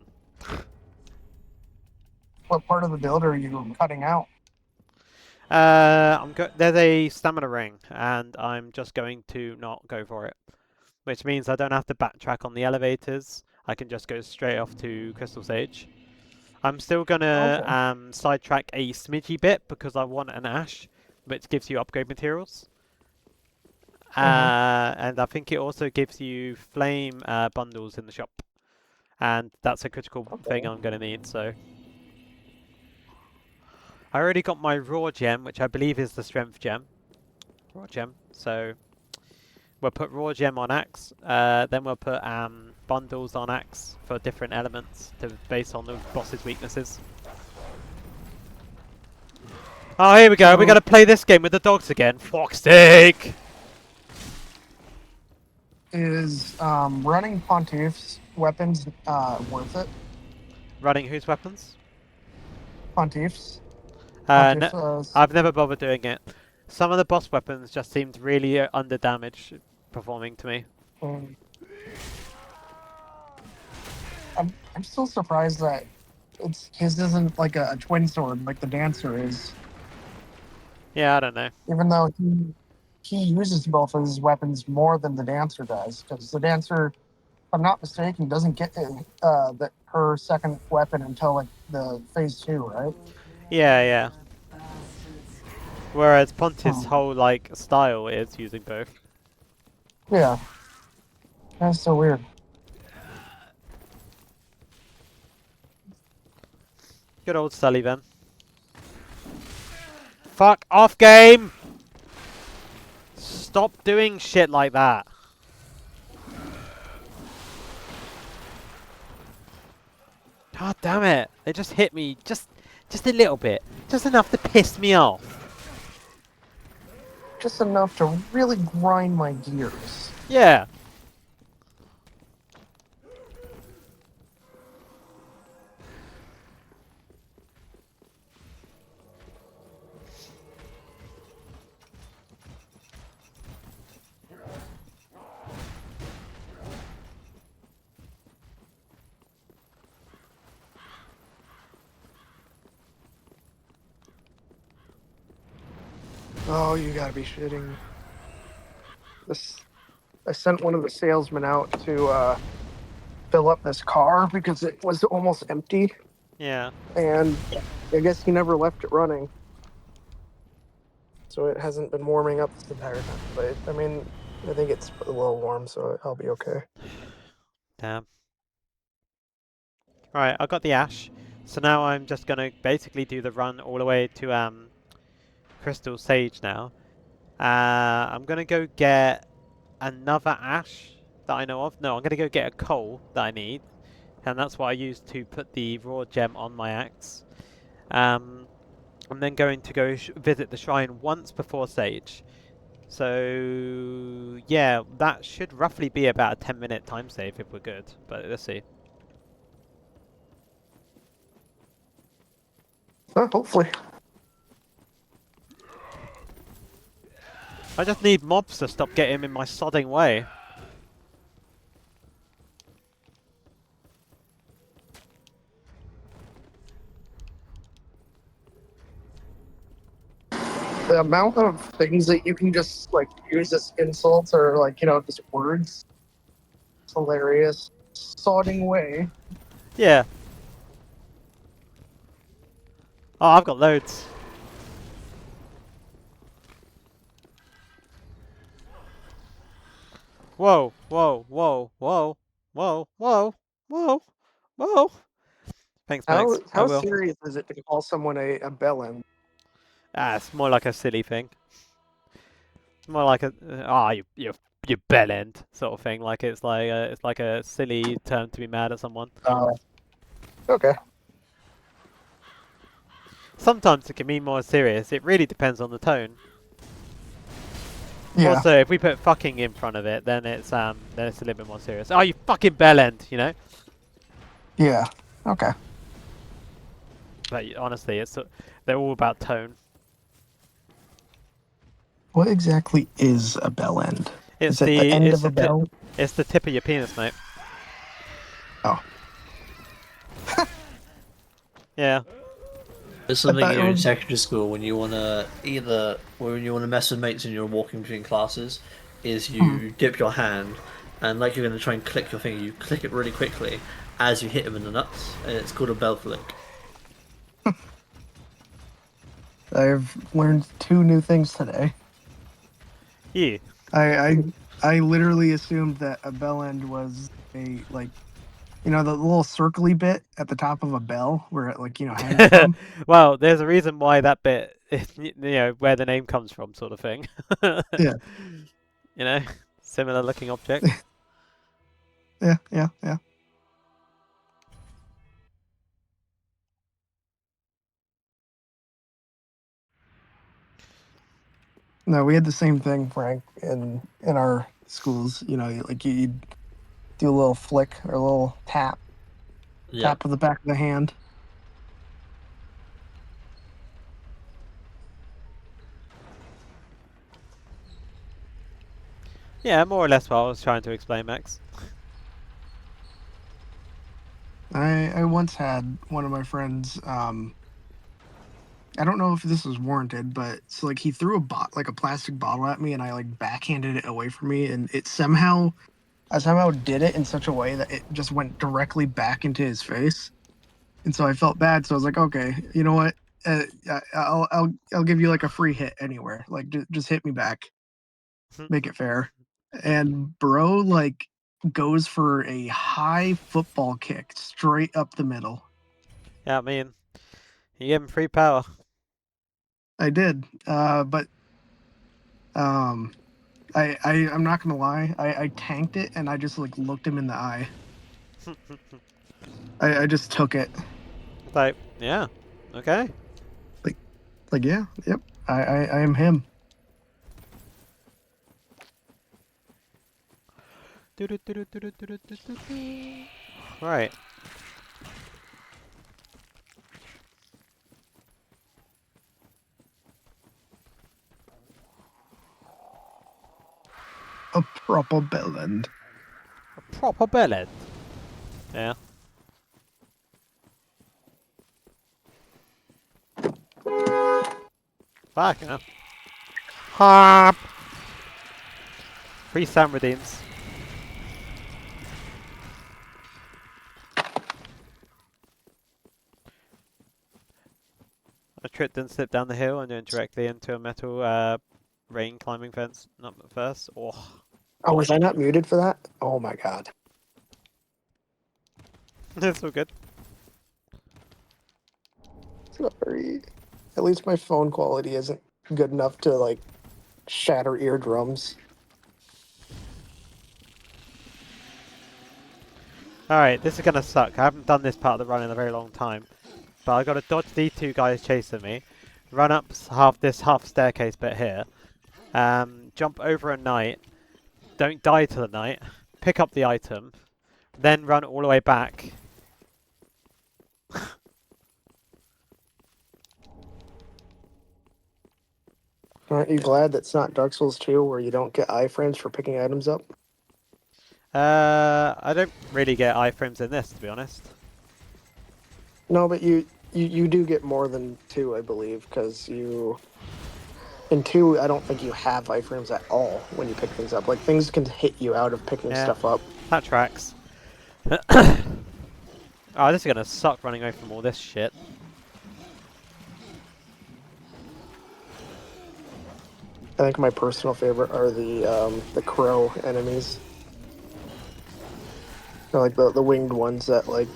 B: What part of the build are you cutting out?
A: There's a stamina ring, and I'm just going to not go for it. Which means I don't have to backtrack on the elevators. I can just go straight off to Crystal Sage. I'm still gonna sidetrack a smidgy bit because I want an ash, which gives you upgrade materials. And I think it also gives you flame bundles in the shop. And that's a critical thing I'm gonna need, so. I already got my raw gem, which I believe is the strength gem. Raw gem, so we'll put raw gem on axe, then we'll put bundles on axe for different elements based on the boss's weaknesses. Oh, here we go. We're
B: So-
A: going to play this game with the dogs again. Fuck's sake.
B: Is running Pontiff's weapons worth it?
A: Running whose weapons?
B: Pontiff's?
A: No,
B: Pontiff's,
A: I've never bothered doing it. Some of the boss weapons just seemed really under damage performing to me.
B: um, I'm still surprised that his isn't like a twin sword like the dancer is,
A: Yeah, I don't know.
B: even though he uses both of his weapons more than the dancer does, because the dancer, if I'm not mistaken, doesn't get her second weapon until like the phase 2, right?
A: Yeah, yeah. Whereas Pontiff's
B: Hmm.
A: whole like style is using both.
B: Yeah, that's so weird.
A: Good old Sully then. Fuck off, game! Stop doing shit like that. God damn it! They just hit me just a little bit, just enough to piss me off.
B: Just enough to really grind my gears.
A: Yeah.
B: Oh, you gotta be shitting. I sent one of the salesmen out to fill up this car because it was almost empty,
A: Yeah.
B: and I guess he never left it running. So it hasn't been warming up this entire time. But I mean, I think it's a little warm, so I'll be okay.
A: Damn. Right, I got the ash. So now I'm just gonna basically do the run all the way to Crystal Sage now. I'm gonna go get another ash that I know of. No, I'm gonna go get a coal that I need, and that's what I used to put the raw gem on my axe. I'm then going to go visit the shrine once before Sage. So yeah, that should roughly be about a 10-minute time save if we're good. But let's see.
B: Hopefully.
A: I just need mobs to stop getting in my sodding way.
B: The amount of things that you can just like use as insults or like, just words. It's hilarious. Sodding way.
A: Yeah. Oh, I've got loads. Whoa, whoa, whoa, whoa, whoa, whoa, whoa, whoa. Thanks, Max. I
B: How
A: will.
B: serious is it to call someone a bellend?
A: Ah, it's more like a silly thing. It's more like a you bellend sort of thing. Like it's like a silly term to be mad at someone.
B: Okay.
A: Sometimes it can be more serious. It really depends on the tone.
B: Yeah.
A: Also, if we put fucking in front of it, then it's a little bit more serious. Oh, you fucking bellend, you know.
B: Yeah. Okay.
A: But honestly, they're all about tone.
B: What exactly is a bell end?
A: It's
B: Is it the end
A: it's
B: of a bell?
A: it's the tip of your penis, mate.
B: Oh.
A: Yeah.
C: It's something
B: thought
C: you
B: it
C: do in
B: was-
C: secondary school when you wanna mess with mates and you're walking between classes, is you dip your hand and like you're gonna try and click your finger, you click it really quickly as you hit them in the nuts, and it's called a bell flick.
B: I've learned 2 new things today.
A: You.
B: I literally assumed that a bell end was a like, the little circly bit at the top of a bell where it hangs from.
A: Well, there's a reason why that bit, where the name comes from, sort of thing.
B: Yeah.
A: You know, similar looking object.
B: Yeah. No, we had the same thing, Frank, in our schools. You know, like you'd do a little flick or a little
C: Yep.
B: tap with the back of the hand.
A: Yeah, more or less what I was trying to explain, Max.
B: I once had one of my friends. I don't know if this was warranted, but so like he threw a plastic bottle at me, and I like backhanded it away from me, and I somehow did it in such a way that it just went directly back into his face, and so I felt bad. So I was like, okay, you know what? I'll give you like a free hit anywhere. Like just hit me back, make it fair. And bro like goes for a high football kick straight up the middle.
A: Yeah, I mean, you give him free power.
B: I did, but um, I'm not gonna lie. I tanked it and I just like looked him in the eye. I just took it.
A: Like, yeah, okay.
B: Like yeah, yep. I am him.
A: Right.
B: A proper bellend.
A: A proper bellend. Yeah. Fuck, yeah. Hop! Free Sam redeems. I tripped and slipped down the hill and went directly into a metal rain climbing fence. Not at first. Oh,
B: Oh, was I not muted for that? Oh my god.
A: that's all good.
B: Sorry. At least my phone quality isn't good enough to like shatter eardrums.
A: Alright, this is gonna suck. I haven't done this part of the run in a very long time. But I gotta dodge these two guys chasing me. Run up half staircase bit here. Jump over a knight. Don't die to the knight. Pick up the item. Then run all the way back.
B: Aren't you glad that's not Dark Souls 2 where you don't get iframes for picking items up?
A: I don't really get iframes in this, to be honest.
B: No, but you do get more than 2, I believe, because in 2, I don't think you have iframes at all when you pick things up. Like, things can hit you out of picking
A: Yeah,
B: stuff up.
A: that tracks. Oh, this is gonna suck running away from all this shit.
B: I think my personal favorite are the crow enemies. They're like the winged ones that like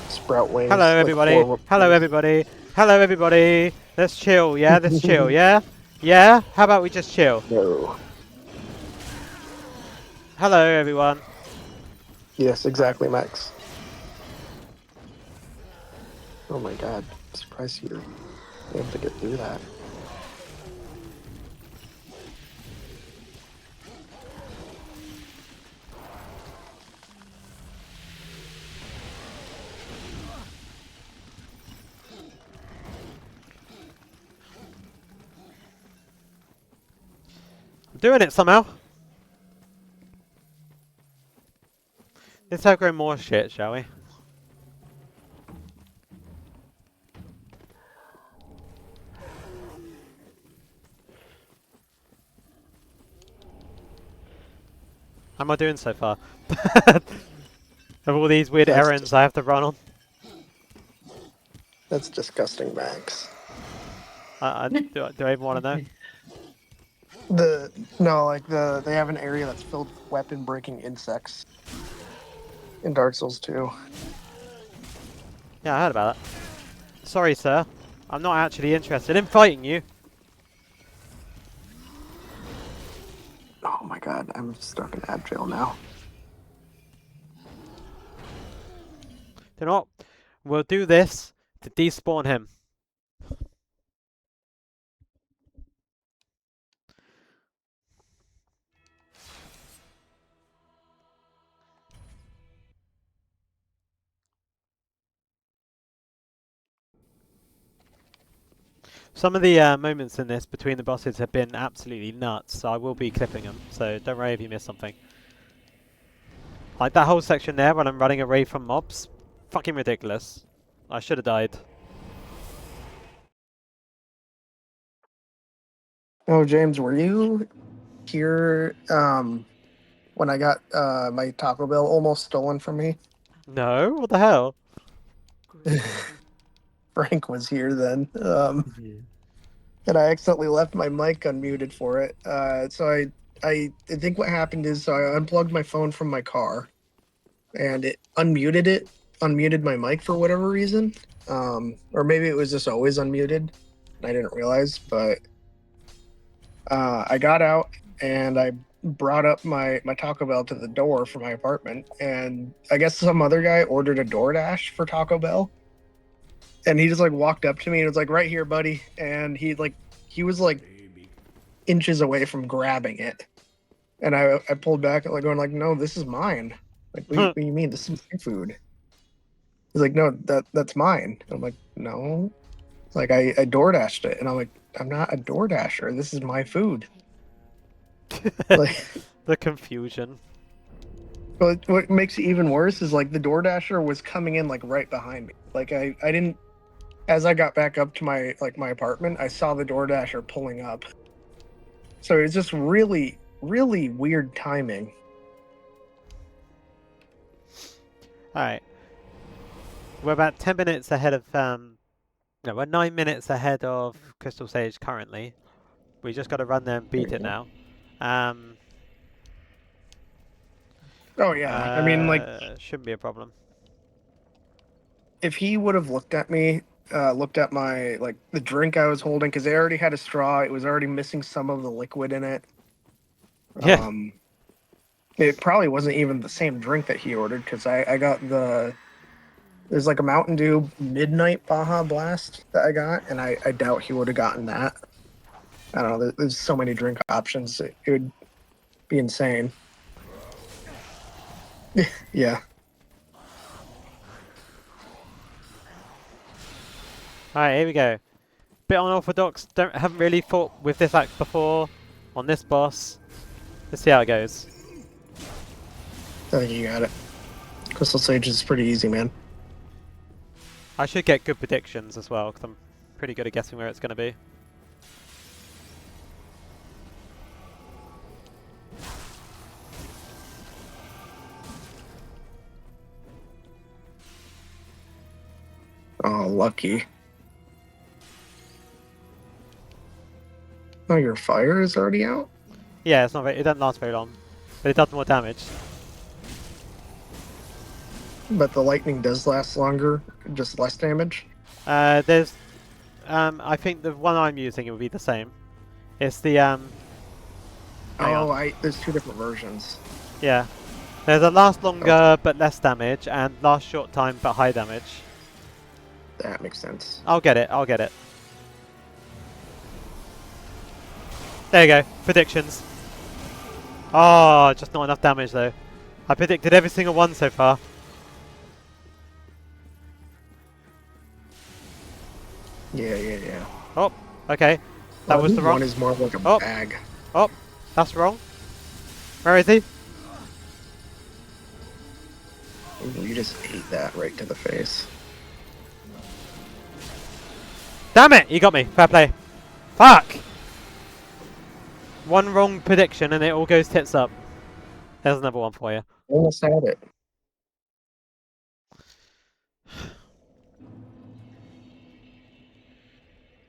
B: sprout
A: Hello,
B: wings, like
A: everybody. Hello, everybody. Hello, everybody. Let's chill, yeah? Let's chill, yeah? Yeah? How about we just chill?
B: No.
A: Hello, everyone.
B: Yes, exactly, Max. Oh my god. I'm surprised you're able to get through that.
A: I'm doing it somehow. Let's aggro more shit, shall we? How am I doing so far? Of all these weird
B: That's
A: errands I have to run on.
B: that's disgusting, Max.
A: Do I even want to know?
B: They have an area that's filled with weapon breaking insects in Dark Souls 2.
A: Yeah, I heard about that. Sorry, sir. I'm not actually interested in fighting you.
B: Oh my god, I'm stuck in ab jail now.
A: Do not. We'll do this to despawn him. Some of the moments in this between the bosses have been absolutely nuts, so I will be clipping them, so don't worry if you miss something. Like that whole section there when I'm running away from mobs, fucking ridiculous. I should have died.
B: Oh, James, were you here when I got my Taco Bell almost stolen from me?
A: No? What the hell?
B: Frank was here then. And I accidentally left my mic unmuted for it. So I think what happened is I unplugged my phone from my car, and it, unmuted my mic for whatever reason. Or maybe it was just always unmuted, and I didn't realize. But I got out and I brought up my Taco Bell to the door for my apartment, and I guess some other guy ordered a DoorDash for Taco Bell, and he just like walked up to me and was like, "Right here, buddy," and he was like inches away from grabbing it, and I pulled back like going like, "No, this is mine." Like, what do you mean? This is my food. He's like, "No, that's mine." I'm like, "No." Like I DoorDashed it, and I'm like, "I'm not a DoorDasher. This is my food." Like,
A: The confusion.
B: but what makes it even worse is like the DoorDasher was coming in like right behind me. Like I didn't, as I got back up to my apartment, I saw the DoorDasher pulling up. So it's just really really weird timing.
A: Alright. We're about 10 minutes ahead of, no, we're 9 minutes ahead of Crystal Sage currently. We just got to run there and beat it now.
B: Oh yeah, I mean like
A: Shouldn't be a problem.
B: if he would have looked at me, looked at my like the drink I was holding because they already had a straw. It was already missing some of the liquid in it.
A: Yeah.
B: It probably wasn't even the same drink that he ordered because I got there's like a Mountain Dew Midnight Baja Blast that I got, and I doubt he would have gotten that. I don't know. There's so many drink options. It would be insane. Yeah.
A: Alright, here we go. Bit unorthodox. Haven't really fought with this axe before on this boss. Let's see how it goes.
B: I think you got it. Crystal Sage is pretty easy, man.
A: I should get good predictions as well, because I'm pretty good at guessing where it's going to be.
B: Oh, lucky. Oh, your fire is already out?
A: Yeah, it's not very, it doesn't last very long, but it does more damage.
B: But the lightning does last longer, just less damage.
A: There's, I think the one I'm using it will be the same. It's the hang on.
B: There's two different versions.
A: Yeah, there's a last longer but less damage, and last short time but high damage.
B: That makes sense.
A: I'll get it. I'll get it. There you go. Predictions. Oh, just not enough damage though. I predicted every single one so far.
B: Yeah.
A: Oh, okay. That was the wrong.
B: One is more like a
A: Oh.
B: bag.
A: Oh, that's wrong. Where is he?
B: Ooh, you just ate that right to the face.
A: Damn it! You got me. Fair play. Fuck! One wrong prediction and it all goes tits up. There's another one for you.
B: Almost had it.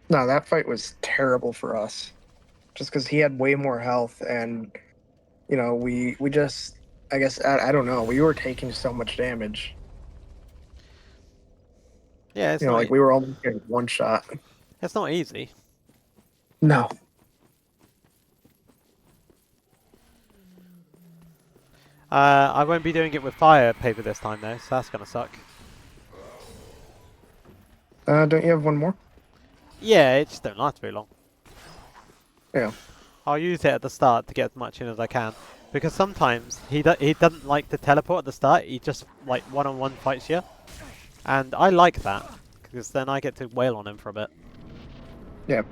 B: No, that fight was terrible for us. Just because he had way more health, and you know, we just, I guess, I don't know, we were taking so much damage.
A: Yeah, it's
B: You know,
A: not
B: like we were almost getting one shot.
A: it's not easy.
B: No.
A: I won't be doing it with fire paper this time though, so that's gonna suck.
B: Don't you have one more?
A: Yeah, it just don't last very long.
B: Yeah.
A: I'll use it at the start to get as much in as I can, because sometimes he doesn't like to teleport at the start. He just like one-on-one fights you, and I like that because then I get to wail on him for a bit.
B: Yeah.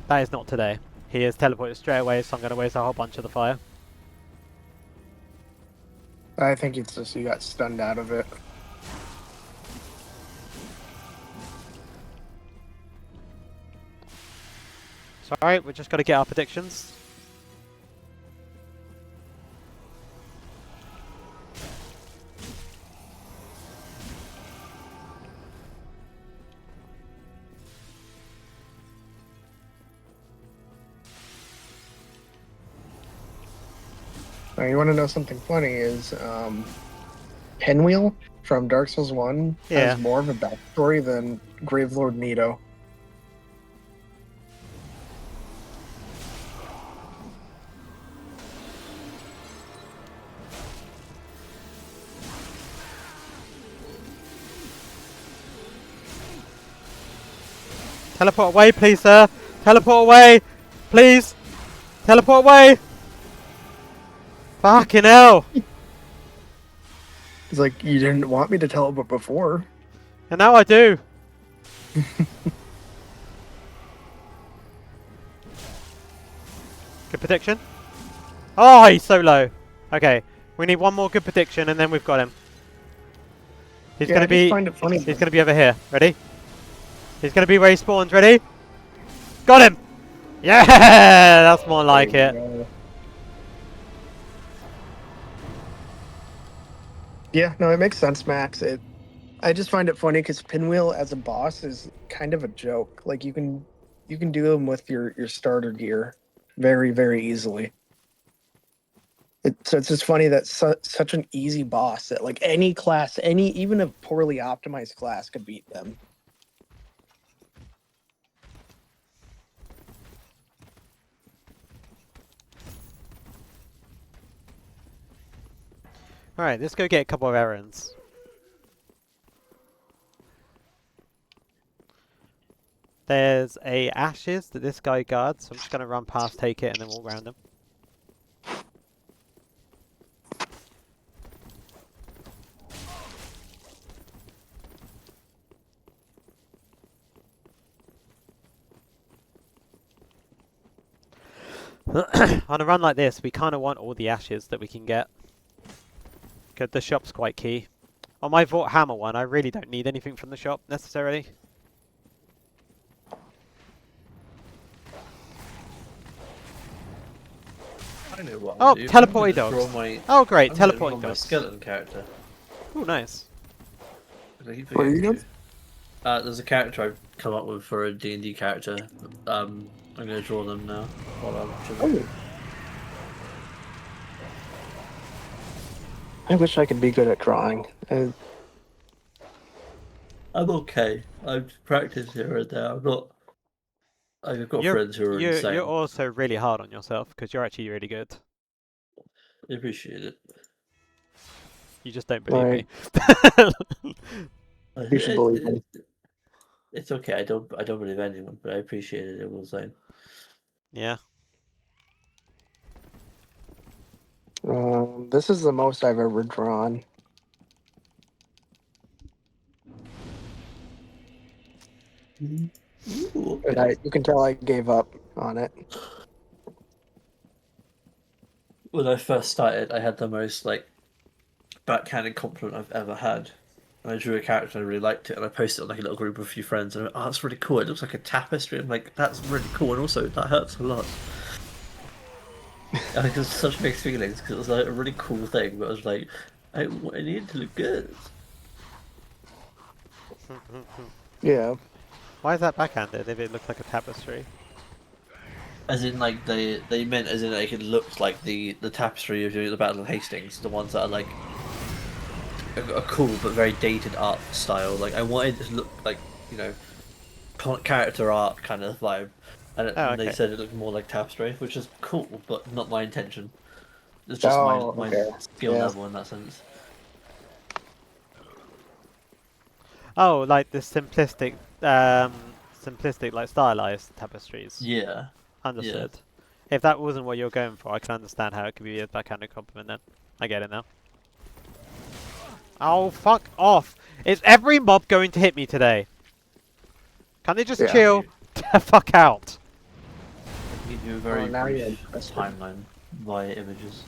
A: That is not today. He is teleported straight away, so I'm going to waste a whole bunch of the fire.
B: I think it's just you got stunned out of it.
A: It's alright, we're just got to get our predictions.
B: Now, you want to know something funny is Pinwheel from Dark Souls 1
A: Yeah.
B: has more of a backstory than Gravelord Nito.
A: Teleport away, please, sir! Teleport away! Please! Teleport away! Fucking hell!
B: It's like, you didn't want me to teleport before.
A: And now I do! Good prediction. Oh, he's so low. Okay, we need one more good prediction and then we've got him. He's
B: Yeah,
A: gonna
B: I just
A: be.
B: find it funny.
A: He's gonna be over here. Ready? He's gonna be where he spawns. Ready? Got him! Yeah, that's more like it.
B: Yeah, no, it makes sense, Max. I just find it funny because Pinwheel as a boss is kind of a joke. Like you can do him with your starter gear very, very easily. So it's just funny that such an easy boss that like any class, even a poorly optimized class could beat them.
A: Alright, let's go get a couple of errands. There's a ashes that this guy guards, so I'm just gonna run past, take it, and then walk around him. On a run like this, we kind of want all the ashes that we can get. Because the shop's quite key. On my Vought Hammer one, I really don't need anything from the shop, necessarily.
C: I know what
A: Oh,
C: I'll do.
A: teleporty
C: I'm gonna
A: dogs.
C: draw my-
A: Oh great,
C: I'm gonna draw
A: teleporting
C: my
A: dogs.
C: skeleton character.
A: Oh nice.
C: I keep
B: What are you
C: forgetting
B: doing?
C: to. There's a character I've come up with for a D&D character. I'm gonna draw them now. While I'm chilling.
B: Oh. I wish I could be good at drawing.
C: I'm okay. I've practiced here and there. I'm not. I've got friends who are insane.
A: You're also really hard on yourself because you're actually really good.
C: I appreciate it.
A: You just don't believe me.
B: You should believe me.
C: It's okay. I don't believe anyone, but I appreciate it all the same.
A: Yeah.
B: This is the most I've ever drawn.
C: Ooh,
B: And
C: okay.
B: you can tell I gave up on it.
C: When I first started, I had the most like backhanded compliment I've ever had. And I drew a character and I really liked it, and I posted it on like a little group of a few friends, and I went, "Oh, that's really cool. It looks like a tapestry." I'm like, "That's really cool," and also that hurts a lot. And it was such mixed feelings because it was like a really cool thing, but I was like, I need it to look good.
B: Yeah.
A: Why is that backhanded if it looks like a tapestry?
C: As in, like they meant as in like it looked like the tapestry of the Battle of Hastings, the ones that are like a cool but very dated art style. Like I wanted it to look like character art kind of vibe, and they said it looked more like tapestry, which is cool, but not my intention. It's just my
B: Okay.
C: skill
B: Yeah.
C: level in that sense.
A: Oh, like the simplistic like stylized tapestries.
C: Yeah.
A: Understood. If that wasn't what you're going for, I can understand how it could be a backhanded compliment then. I get it now. Oh, fuck off! Is every mob going to hit me today? Can they just
B: Yeah.
A: chill the fuck out?
C: I can give you a very
B: now you're
C: brief
B: interested.
C: timeline via images.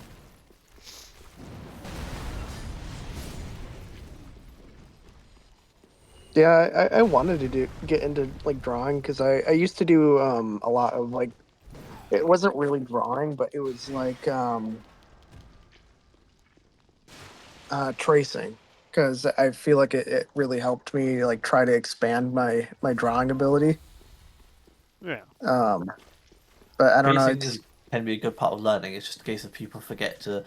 B: Yeah, I wanted to get into like drawing because I used to do a lot of like it wasn't really drawing, but it was like tracing because I feel like it really helped me like try to expand my drawing ability.
A: Yeah.
B: But I don't know.
C: Tracing
B: It's
C: can be a good part of learning. It's just a case of people forget to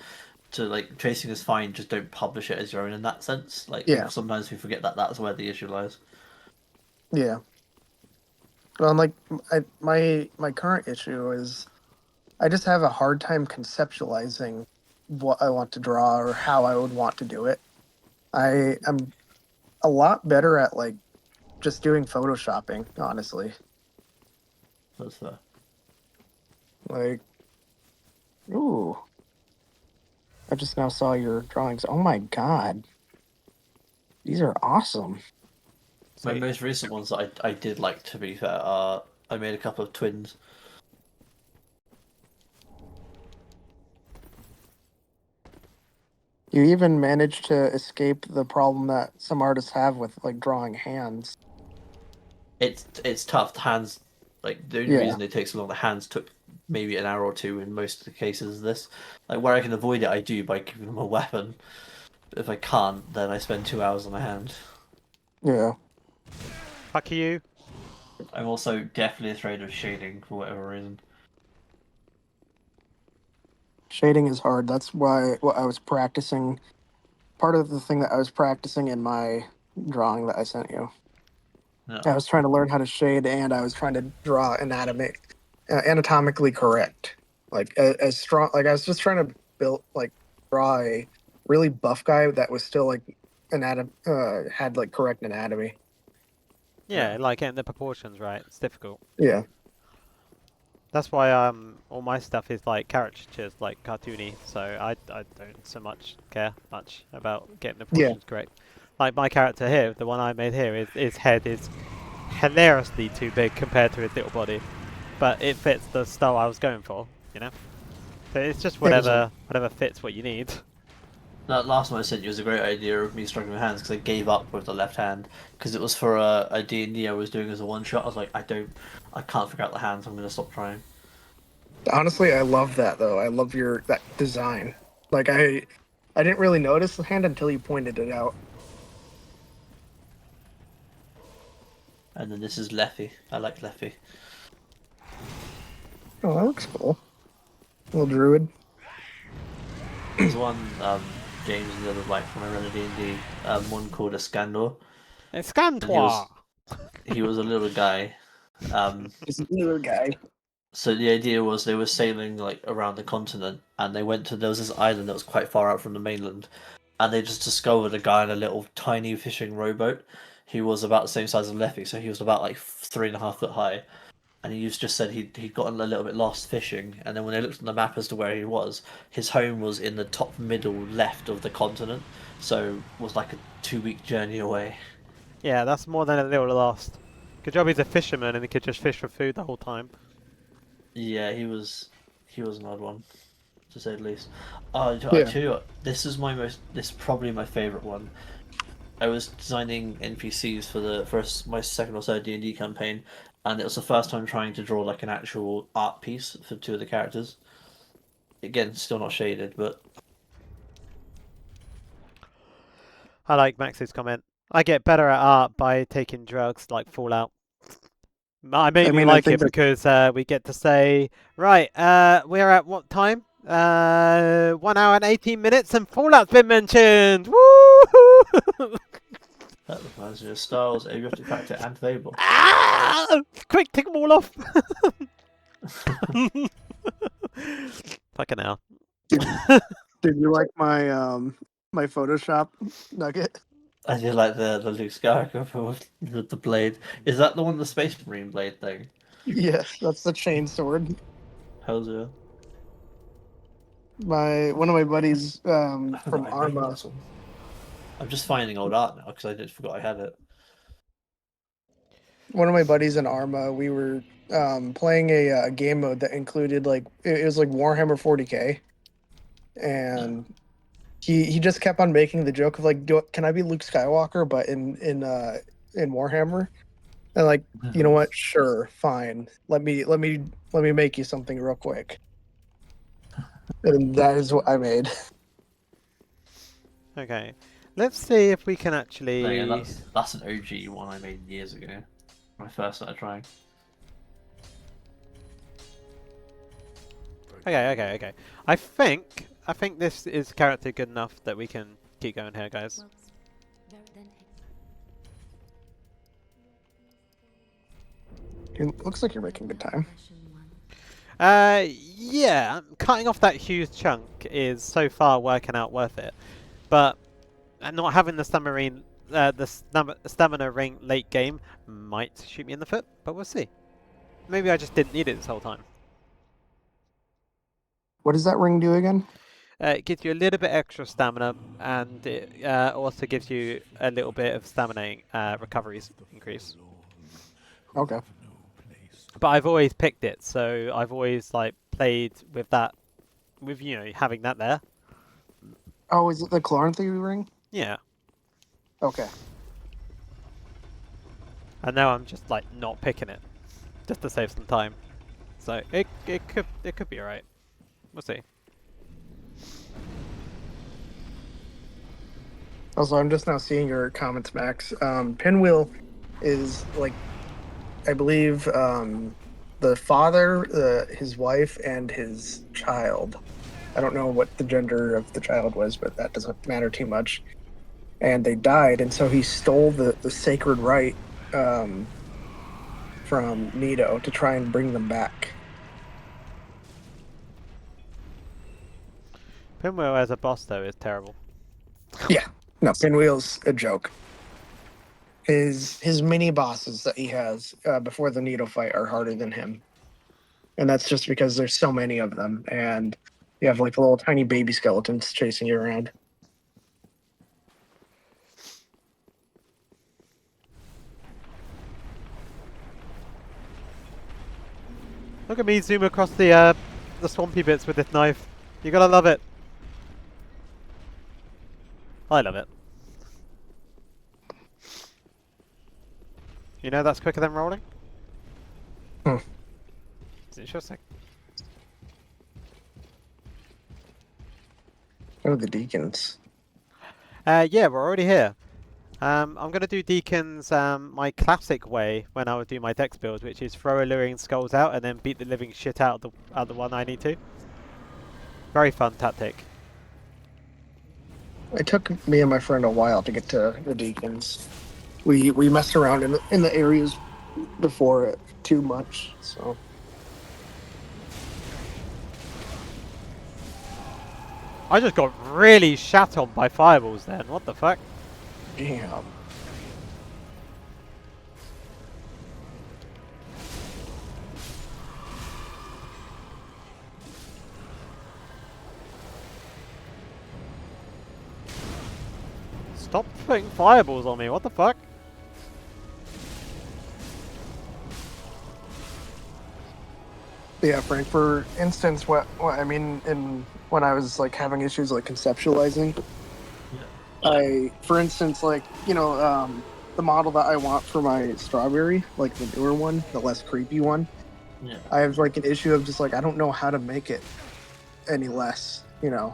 C: like tracing is fine. Just don't publish it as your own in that sense. Like
B: yeah,
C: sometimes we forget that that's where the issue lies.
B: yeah. Well, like my current issue is I just have a hard time conceptualizing what I want to draw or how I would want to do it. I'm a lot better at like just doing photoshopping, honestly.
C: That's fair.
B: Like, ooh, I just now saw your drawings. Oh my god, these are awesome.
C: My
A: Sweet.
C: most recent ones that I did like, to be fair, are I made a couple of twins.
B: You even managed to escape the problem that some artists have with like drawing hands.
C: It's tough. The hands, like the only
B: Yeah,
C: reason it takes so long, the hands took maybe an hour or two in most of the cases. Of this, like where I can avoid it, I do by giving them a weapon. But if I can't, then I spend 2 hours on a hand.
B: yeah.
A: Fuck you.
C: I'm also definitely afraid of shading for whatever reason.
B: Shading is hard. That's why what I was practicing. Part of the thing that I was practicing in my drawing that I sent you.
C: Yeah.
B: I was trying to learn how to shade, and I was trying to draw anatomically correct. Like as strong. Like I was just trying to build like draw a really buff guy that was still like had like correct anatomy.
A: Yeah, like getting the proportions right. It's difficult.
B: Yeah,
A: That's why all my stuff is like caricatures, like cartoony. So I don't so much care much about getting the
B: yeah,
A: proportions correct. Like my character here, the one I made here, his head is hilariously too big compared to his little body, but it fits the style I was going for. You know, so it's just
B: it is.
A: whatever fits what you need.
C: That last one I sent you was a great idea of me struggling with hands because I gave up with the left hand because it was for a D&D I was doing as a one shot. I was like, I can't figure out the hands. I'm gonna stop trying.
B: Honestly, I love that though. I love your that design. Like I didn't really notice the hand until you pointed it out.
C: And then this is Leffy. I like Leffy.
B: Oh, that looks cool. Little druid.
C: There's one James and the other like from I ran a D&D, one called a Scandor. And
A: Escantois.
C: he was a little guy.
B: This little guy.
C: So the idea was they were sailing like around the continent, and they went to there was this island that was quite far out from the mainland, and they just discovered a guy in a little tiny fishing rowboat. He was about the same size as Leffy, so he was about like 3.5 foot high, and just said he'd gotten a little bit lost fishing, and then when they looked on the map as to where he was, his home was in the top middle left of the continent, so was like a 2 week journey away.
A: Yeah, that's more than a little lost. Good job he's a fisherman and he could just fish for food the whole time.
C: Yeah, he was an odd one, to say the least. Oh, I
B: Yeah.
C: tell you what, this is probably my favorite one. I was designing NPCs for the first my second or third D&D campaign, and it was the first time trying to draw like an actual art piece for two of the characters. Again, still not shaded, but
A: I like Max's comment. I get better at art by taking drugs like Fallout. I
B: I
A: mainly
B: mean, I
A: like
B: think
A: it
B: that
A: because we get to say, right, we're at what time? 1 hour and 18 minutes, and Fallout's been mentioned. Woo!
C: that reminds me of Star Wars, Aviatic Factor and Fable.
A: Ah! Quick, take them all off. Fucking hell.
B: did you like my Photoshop nugget?
C: I do like the Luke Skywalker with the blade. Is that the one, the Space Marine blade thing?
B: Yes, that's the chain sword.
C: Hell's yeah.
B: One of my buddies
C: I forgot
B: from
C: I made
B: Arma.
C: this one. I'm just finding old art now because I just forgot I had it.
B: One of my buddies in Arma, we were playing a game mode that included like it was like Warhammer 40K, and he just kept on making the joke of like, can I be Luke Skywalker but in Warhammer? And like, you know what? Sure, fine. Let me make you something real quick. And that is what I made.
A: Okay, let's see if we can
C: Yeah,
A: actually.
C: that's an OG one I made years ago when I first started trying.
A: Okay. I think this is character good enough that we can keep going here, guys.
B: It looks like you're making good time.
A: Yeah, cutting off that huge chunk is so far working out worth it, but not having the stamina ring late game might shoot me in the foot, but we'll see. Maybe I just didn't need it this whole time.
B: What does that ring do again?
A: It gives you a little bit extra stamina, and it also gives you a little bit of stamina recoveries increase.
B: Okay.
A: But I've always picked it, so I've always like played with that, with having that there.
B: Oh, is it the Chloranthy ring?
A: Yeah.
B: Okay.
A: And now I'm just like not picking it, just to save some time. So it could be alright. We'll see.
B: Also, I'm just now seeing your comments, Max. Pinwheel is like, I believe, the father, his wife, and his child. I don't know what the gender of the child was, but that doesn't matter too much. And they died, and so he stole the sacred right from Nito to try and bring them back.
A: Pinwheel as a boss though is terrible.
B: Yeah, no, Pinwheel's a joke. His mini bosses that he has before the Nito fight are harder than him, and that's just because there's so many of them, and you have like little tiny baby skeletons chasing you around.
A: Look at me zoom across the swampy bits with this knife. You gotta love it. I love it. You know that's quicker than rolling? It's interesting.
B: Oh, the deacons.
A: Yeah, we're already here. I'm going to do Deacons my classic way when I would do my dex build, which is throw alluring skulls out and then beat the living shit out of the one I need to. Very fun tactic.
B: It took me and my friend a while to get to the deacons. We messed around in the areas before it too much, so.
A: I just got really shat on by fireballs then. What the fuck?
B: Damn.
A: Stop putting fireballs on me. What the fuck?
B: Yeah, Frank, for instance, what I mean, when I was like having issues like conceptualizing, for instance, like, the model that I want for my strawberry, like the newer one, the less creepy one, I have like an issue of just like, I don't know how to make it any less,
C: Yeah,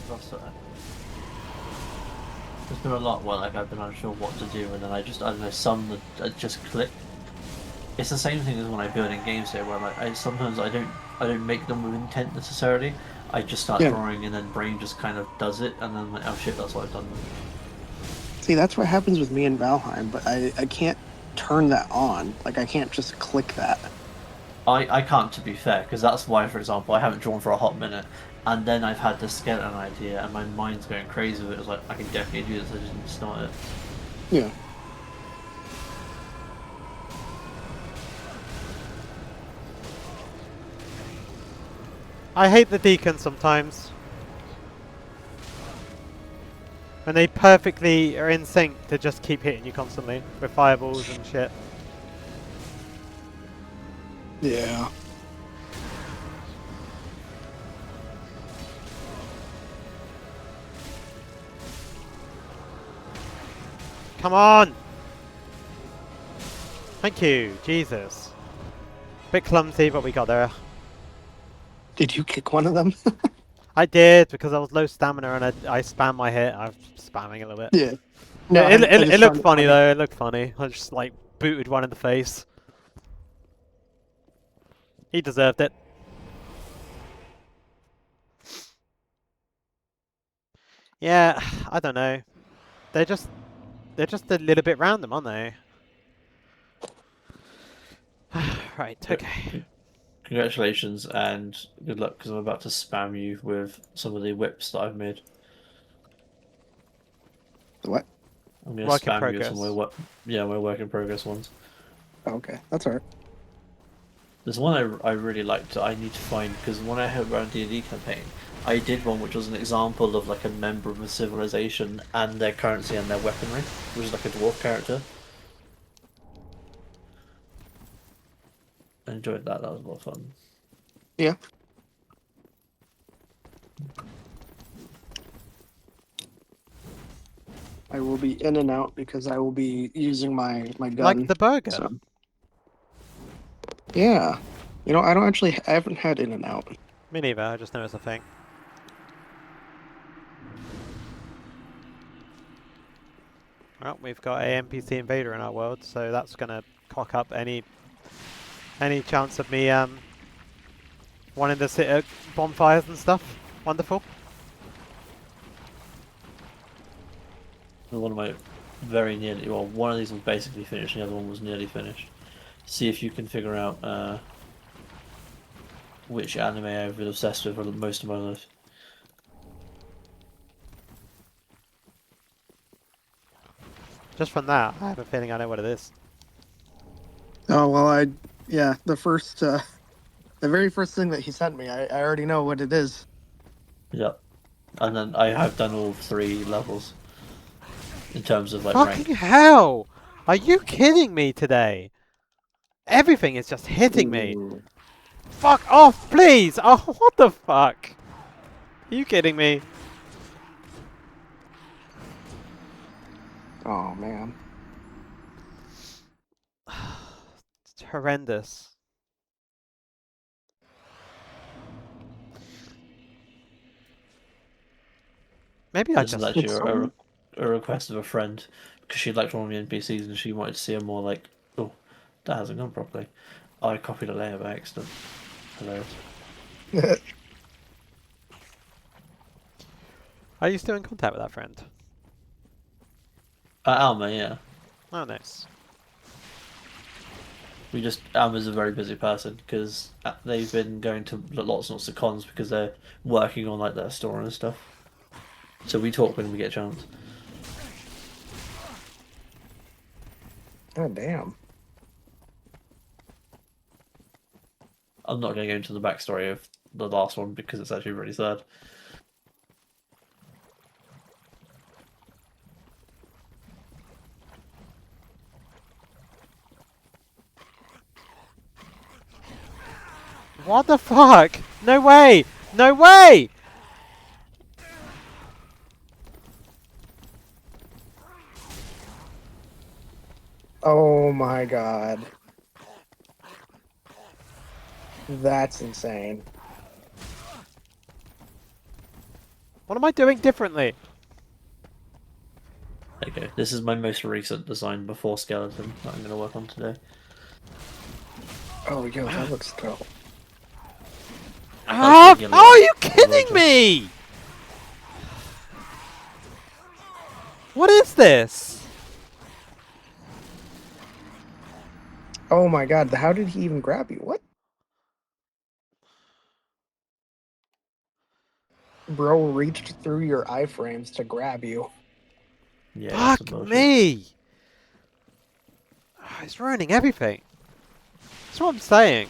C: that's right. There's been a lot where like I've been unsure what to do, and then I don't know, some that just click. It's the same thing as when I build in games here, where like sometimes I don't make them with intent necessarily. I just start drawing, and then brain just kind of does it, and then I'm like, oh shit, that's what I've done.
B: See, that's what happens with me in Valheim, but I can't turn that on. Like, I can't just click that.
C: I can't, to be fair, because that's why, for example, I haven't drawn for a hot minute, and then I've had this skeleton idea, and my mind's going crazy with it. It's like, I can definitely do this, I just need to start it.
B: Yeah.
A: I hate the deacons sometimes. When they perfectly are in sync to just keep hitting you constantly with fireballs and shit.
B: Yeah.
A: Come on! Thank you, Jesus. Bit clumsy, but we got there.
B: Did you kick one of them?
A: I did, because I was low stamina and I spammed my hit. I was spamming a little bit.
B: Yeah. No, I
A: It
B: just
A: looked
B: found it
A: funny though, it looked funny. I just like booted one in the face. He deserved it. Yeah, I don't know. They're just a little bit random, aren't they? Right, okay.
C: Congratulations and good luck because I'm about to spam you with some of the whips that I've made.
B: What?
C: I'm going to
A: Work in
C: spam you with some of my
A: progress.
C: my work in progress ones.
B: Oh, okay, that's alright.
C: There's one I really liked that I need to find because when I had around D&D campaign, I did one which was an example of like a member of a civilization and their currency and their weaponry, which is like a dwarf character. I enjoyed that. That was a lot of fun.
B: Yeah. I will be in and out because I will be using my gun.
A: Like the burger.
B: So. Yeah. You know, I haven't had in and out.
A: Me neither, I just know it's a thing. Well, we've got a NPC invader in our world, so that's gonna cock up any chance of me wanting to sit at bonfires and stuff. Wonderful.
C: One of my very nearly, well, one of these was basically finished, the other one was nearly finished. See if you can figure out which anime I've been obsessed with for most of my life.
A: Just from that, I have a feeling I know what it is.
B: Oh well, yeah, the very first thing that he sent me, I already know what it is.
C: Yeah. And then I have done all 3 levels in terms of like
A: Fucking
C: rank.
A: hell! Are you kidding me today? Everything is just hitting me.
B: Ooh.
A: Fuck off, please! Oh, what the fuck? Are you kidding me?
B: Oh man.
A: It's horrendous. Maybe I
C: This is
A: just...
C: actually
B: It's so
C: a request of a friend because she liked one of the NPCs and she wanted to see a more like, oh, that hasn't gone properly. I copied a layer by accident. Hilarious.
A: Are you still in contact with that friend?
C: Alma, yeah.
A: Oh, nice.
C: Alma's a very busy person because they've been going to lots and lots of cons because they're working on like their store and stuff. So we talk when we get a chance.
B: Oh damn.
C: I'm not going to go into the backstory of the last one because it's actually really sad.
A: What the fuck? No way! No way!
B: Oh my god. That's insane.
A: What am I doing differently?
C: Okay, this is my most recent design before skeleton that I'm going to work on today.
B: Oh yo, that looks dope.
A: Ah,
C: Yellow
A: are you kidding
C: Roger.
A: me? What is this?
B: Oh my god, how did he even grab you? What? Bro reached through your iframes to grab you.
C: Yeah, that's some
A: Fuck
C: bullshit.
A: me! Ah, it's ruining everything. That's what I'm saying.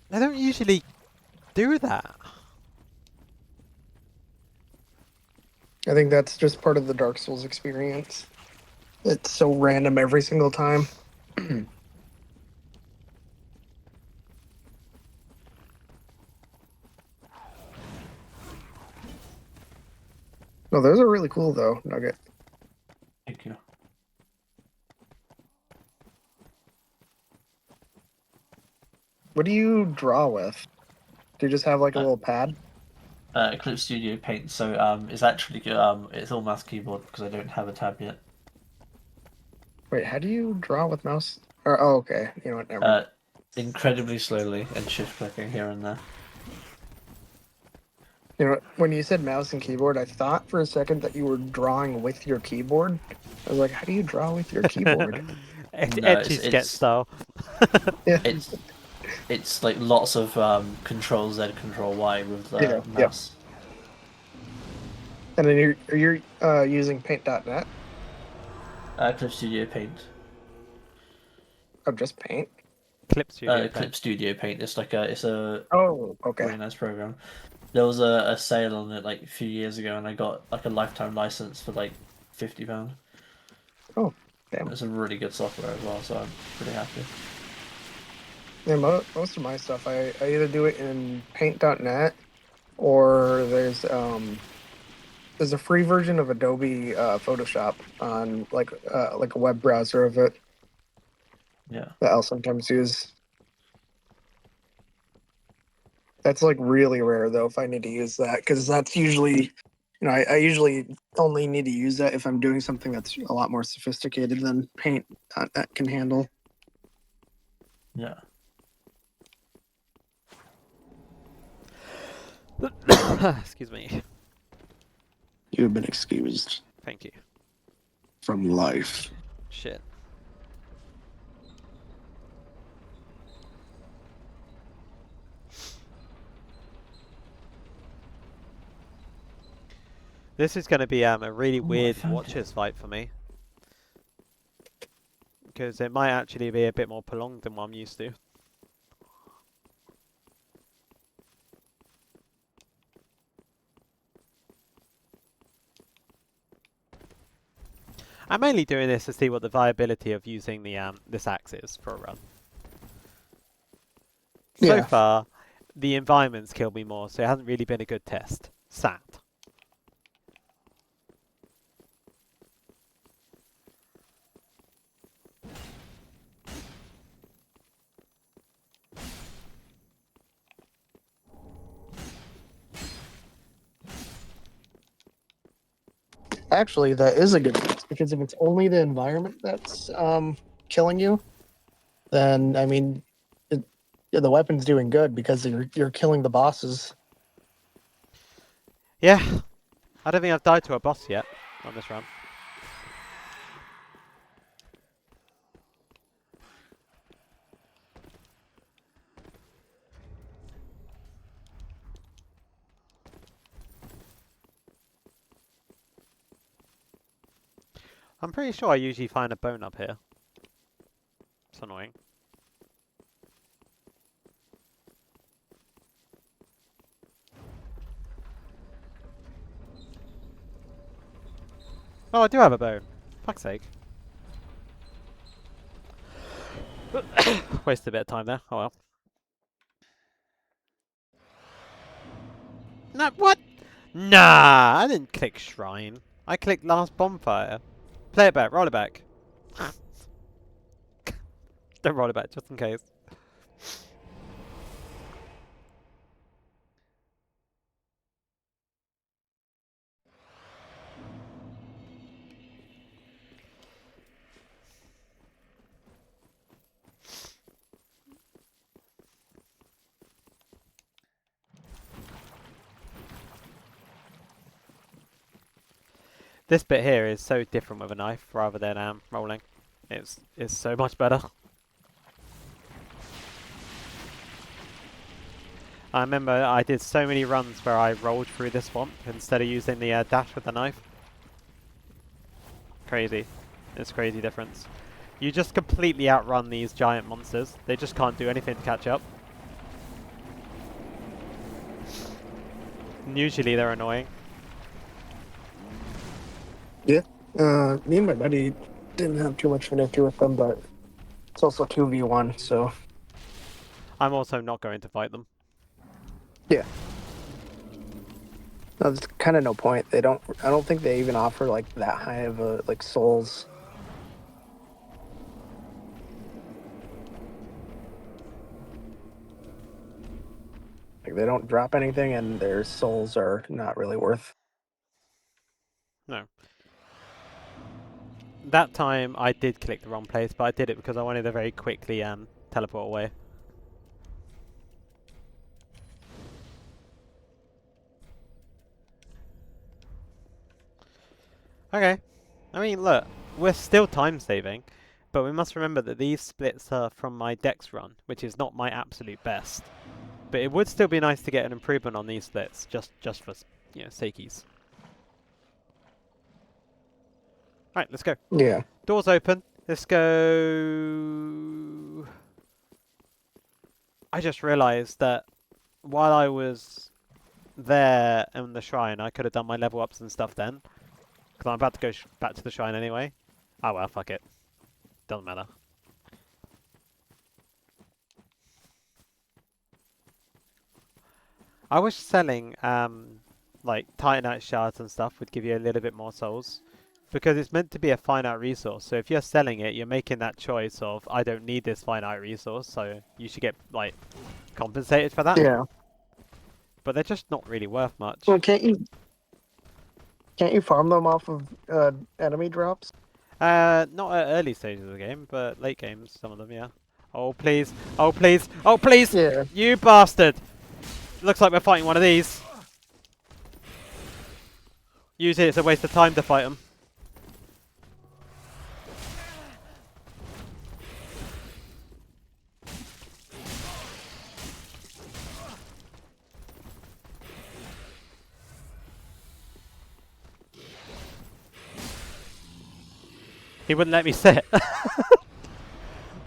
A: They don't usually do that?
B: I think that's just part of the Dark Souls experience. It's so random every single time. No, those are really cool though, Nugget.
C: Thank you.
B: What do you draw with? Do you just have like a little pad?
C: Eclipse Studio Paint. So it's actually it's all mouse keyboard because I don't have a tab yet.
B: Wait, how do you draw with mouse? Or, oh, okay. You know what? Never mind.
C: Incredibly slowly and shift clicking here and there.
B: You know, when you said mouse and keyboard, I thought for a second that you were drawing with your keyboard. I was like, how do you draw with your keyboard?
C: No,
A: Edgy sketch style.
B: Yeah.
C: It's like lots of Control Z, Control Y with the
B: Yeah,
C: mouse.
B: And then you're using Paint.net?
C: Eclipse Studio Paint.
B: Oh, just Paint?
A: Clip Studio.
C: Eclipse Studio Paint. It's a
B: Oh, okay.
C: really nice program. There was a sale on it like a few years ago, and I got like a lifetime license for like £50.
B: Oh, damn.
C: It's a really good software as well, so I'm pretty happy.
B: Yeah, most of my stuff, I either do it in Paint.net or there's a free version of Adobe Photoshop on like a web browser of it
C: Yeah.
B: that I'll sometimes use. That's like really rare though if I need to use that because that's usually, you know, I usually only need to use that if I'm doing something that's a lot more sophisticated than Paint.net can handle.
C: Yeah.
A: Excuse me.
B: You have been excused
A: Thank you.
B: from life.
A: Shit. This is going to be a really weird Watchers fight for me. Because it might actually be a bit more prolonged than what I'm used to. I'm mainly doing this to see what the viability of using the this axe is for a run. So
B: Yeah.
A: far, the environment's killed me more, so it hasn't really been a good test. Sad.
B: Actually, that is a good test because if it's only the environment that's killing you, then I mean, the weapon's doing good because you're killing the bosses.
A: Yeah. I don't think I've died to a boss yet on this run. I'm pretty sure I usually find a bone up here. It's annoying. Oh, I do have a bone. Fuck's sake. Wasted a bit of time there. Oh well. No, what? Nah, I didn't click shrine. I clicked last bonfire. Play it back, roll it back. Don't roll it back, just in case. This bit here is so different with a knife rather than rolling. It's so much better. I remember I did so many runs where I rolled through this swamp instead of using the dash with the knife. Crazy. It's a crazy difference. You just completely outrun these giant monsters. They just can't do anything to catch up. And usually they're annoying.
B: Yeah. Me and my buddy didn't have too much of an issue with them, but it's also 2v1, so
A: I'm also not going to fight them.
B: yeah. No, there's kind of no point. I don't think they even offer like that high of a like souls. Like they don't drop anything, and their souls are not really worth.
A: No. That time I did click the wrong place, but I did it because I wanted to very quickly teleport away. Okay. I mean, look, we're still time saving, but we must remember that these splits are from my Dex run, which is not my absolute best. But it would still be nice to get an improvement on these splits, just for, sakeys. Right, let's go.
B: Yeah.
A: Doors open. Let's go. I just realised that while I was there in the shrine, I could have done my level ups and stuff then. Because I'm about to go back to the shrine anyway. Oh well, fuck it. Doesn't matter. I wish selling like Titanite shards and stuff would give you a little bit more souls. Because it's meant to be a finite resource, so if you're selling it, you're making that choice of, I don't need this finite resource, so you should get, like, compensated for that.
B: Yeah.
A: But they're just not really worth much.
B: Well, can't you farm them off of enemy drops?
A: Not at early stages of the game, but late games, some of them, yeah. Oh, please. Oh, please. Oh, please!
B: Yeah.
A: You bastard! Looks like we're fighting one of these. Usually it's a waste of time to fight them. He wouldn't let me sit.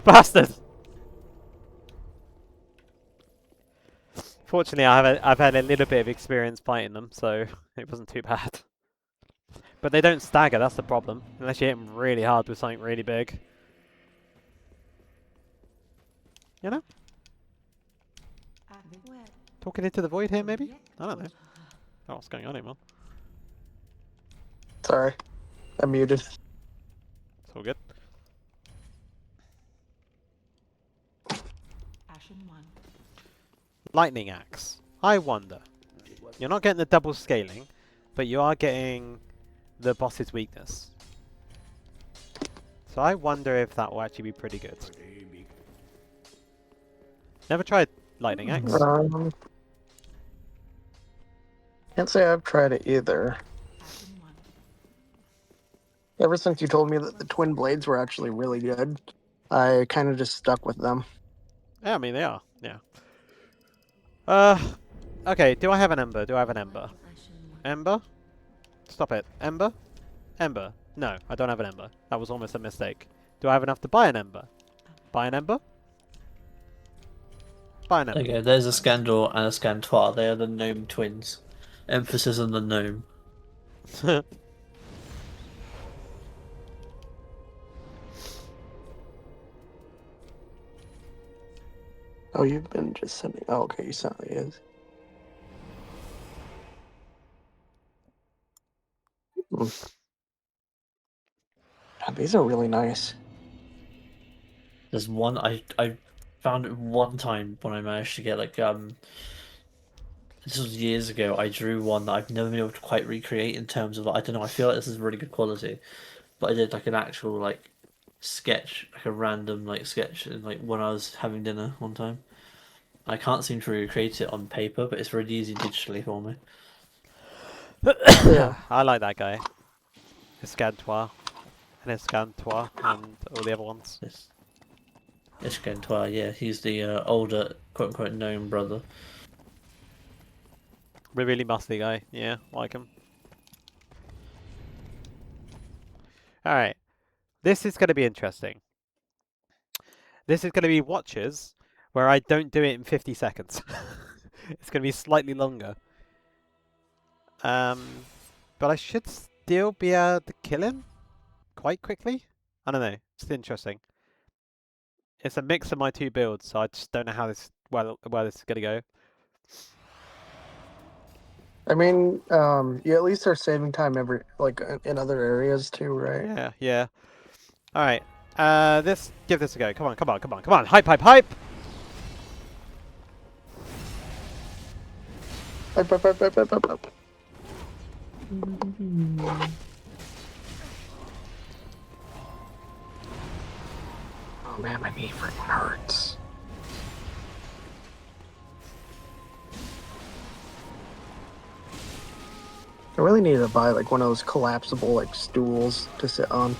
A: Bastard! Fortunately, I've had a little bit of experience fighting them, so it wasn't too bad. But they don't stagger, that's the problem. Unless you hit them really hard with something really big. You know? Talking into the void here, maybe? I don't know. Oh, what's going on anymore?
B: Sorry, I'm muted.
A: It's all good. Lightning Axe. I wonder. You're not getting the double scaling, but you are getting the boss's weakness. So I wonder if that will actually be pretty good. Never tried Lightning Axe?
B: Can't say I've tried it either. Ever since you told me that the twin blades were actually really good, I kind of just stuck with them.
A: Yeah, I mean, they are. Yeah. Okay, do I have an ember? Do I have an ember? Ember? Stop it. Ember? Ember. No, I don't have an ember. That was almost a mistake. Do I have enough to buy an ember? Buy an ember? Buy an ember.
C: Okay, there's a Scandor and a Scantois. They are the gnome twins. Emphasis on the gnome.
B: Oh, you've been just sending... Oh, okay, you sent me his. God, these are really nice.
C: There's one I found it one time when I managed to get like this was years ago. I drew one that I've never been able to quite recreate in terms of I don't know. I feel like this is really good quality, but I did like an actual like sketch, like a random like sketch, like when I was having dinner one time. I can't seem to recreate it on paper, but it's really easy digitally for me.
B: Yeah.
A: I like that guy. Escantois. And Escantois and all the other ones.
C: Yes. Escantois, yeah, he's the older quote unquote gnome brother.
A: Really muscly guy. Yeah, like him. Alright. This is going to be interesting. This is going to be watches where I don't do it in 50 seconds. It's going to be slightly longer. But I should still be able to kill him quite quickly. I don't know. It's interesting. It's a mix of my two builds, so I just don't know how this where this is gonna go.
B: I mean, you at least are saving time in other areas too, right?
A: Yeah, yeah. All right. Give this a go. Come on, come on, come on, come on. Hype, hype, hype.
B: Up, up, up, up, up, up, up. Oh man, my knee freaking hurts. I really need to buy like one of those collapsible like stools to sit on.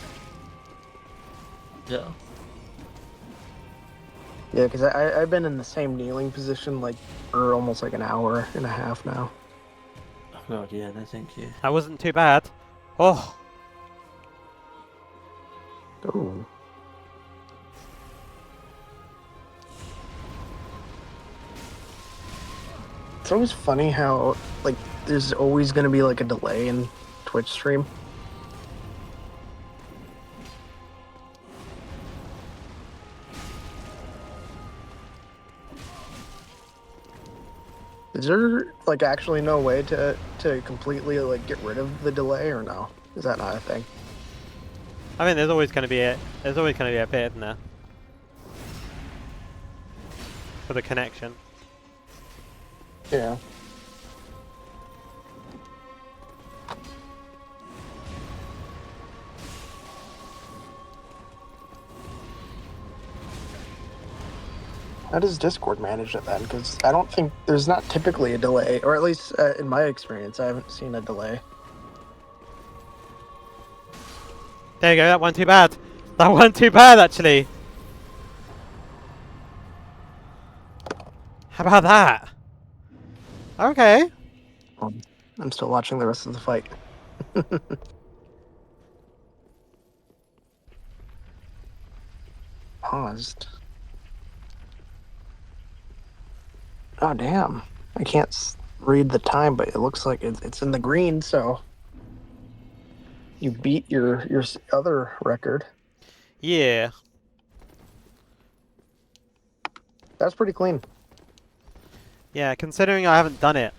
C: Yeah.
B: Yeah, because I've been in the same kneeling position like for almost like an hour and a half now.
C: Oh god, yeah, no thank you.
A: That wasn't too bad. Oh,
B: Oh. It's always funny how like there's always gonna be like a delay in Twitch stream. Is there like actually no way to completely like get rid of the delay or no? Is that not a thing?
A: I mean, there's always gonna be a bit, isn't there? For the connection.
B: Yeah. How does Discord manage it then? Because I don't think there's not typically a delay, or at least in my experience, I haven't seen a delay.
A: There you go. That wasn't too bad. That wasn't too bad actually. How about that? Okay.
B: I'm still watching the rest of the fight. Paused. Oh damn! I can't read the time, but it looks like it's in the green. So you beat your other record.
A: Yeah.
B: That's pretty clean.
A: Yeah. Considering I haven't done it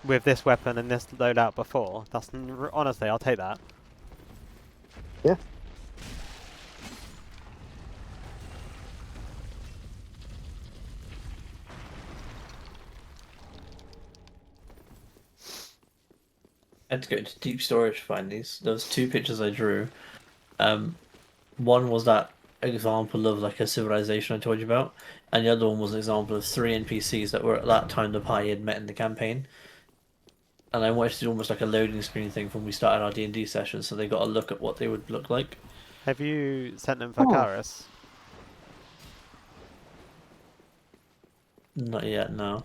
A: with this weapon and this loadout before, honestly, I'll take that.
B: Yeah.
C: I had to go into deep storage to find these. There was two pictures I drew. One was that example of like a civilization I told you about, and the other one was an example of three NPCs that were at that time the party had met in the campaign. And I wanted to do almost like a loading screen thing from when we started our D&D session, so they got a look at what they would look like.
A: Have you sent them
B: Oh.
A: Vacaris?
C: Not yet, no.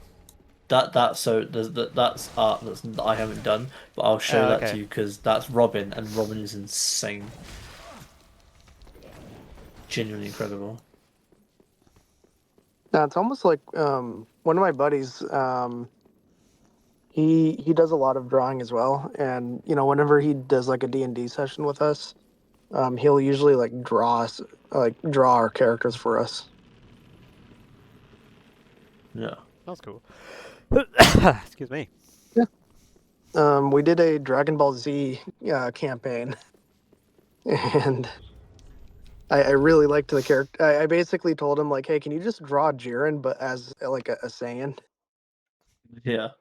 C: That's art that I haven't done, but I'll show
A: Oh,
C: that
A: okay.
C: to you because that's Robin, and Robin is insane, genuinely incredible.
B: Now it's almost like one of my buddies. He does a lot of drawing as well, and you know whenever he does like a D&D session with us, he'll usually like draw our characters for us.
C: Yeah.
A: That's cool. Excuse me.
B: We did a Dragon Ball Z campaign, and I really liked the character. I basically told him like, "Hey, can you just draw Jiren, but as like a Saiyan?"
C: Yeah.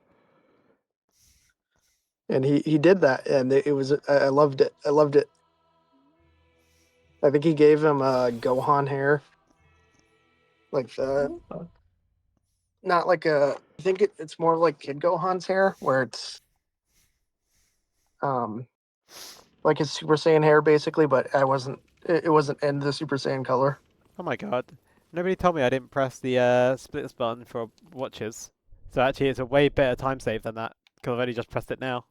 B: And he did that, and it was I loved it. I loved it. I think he gave him Gohan hair, like the not like a. I think it's more like Kid Gohan's hair, where it's um like his Super Saiyan hair basically, but it wasn't in the Super Saiyan color.
A: Oh my god. Nobody told me I didn't press the splits button for watches. So actually it's a way better time save than that, because I've only just pressed it now.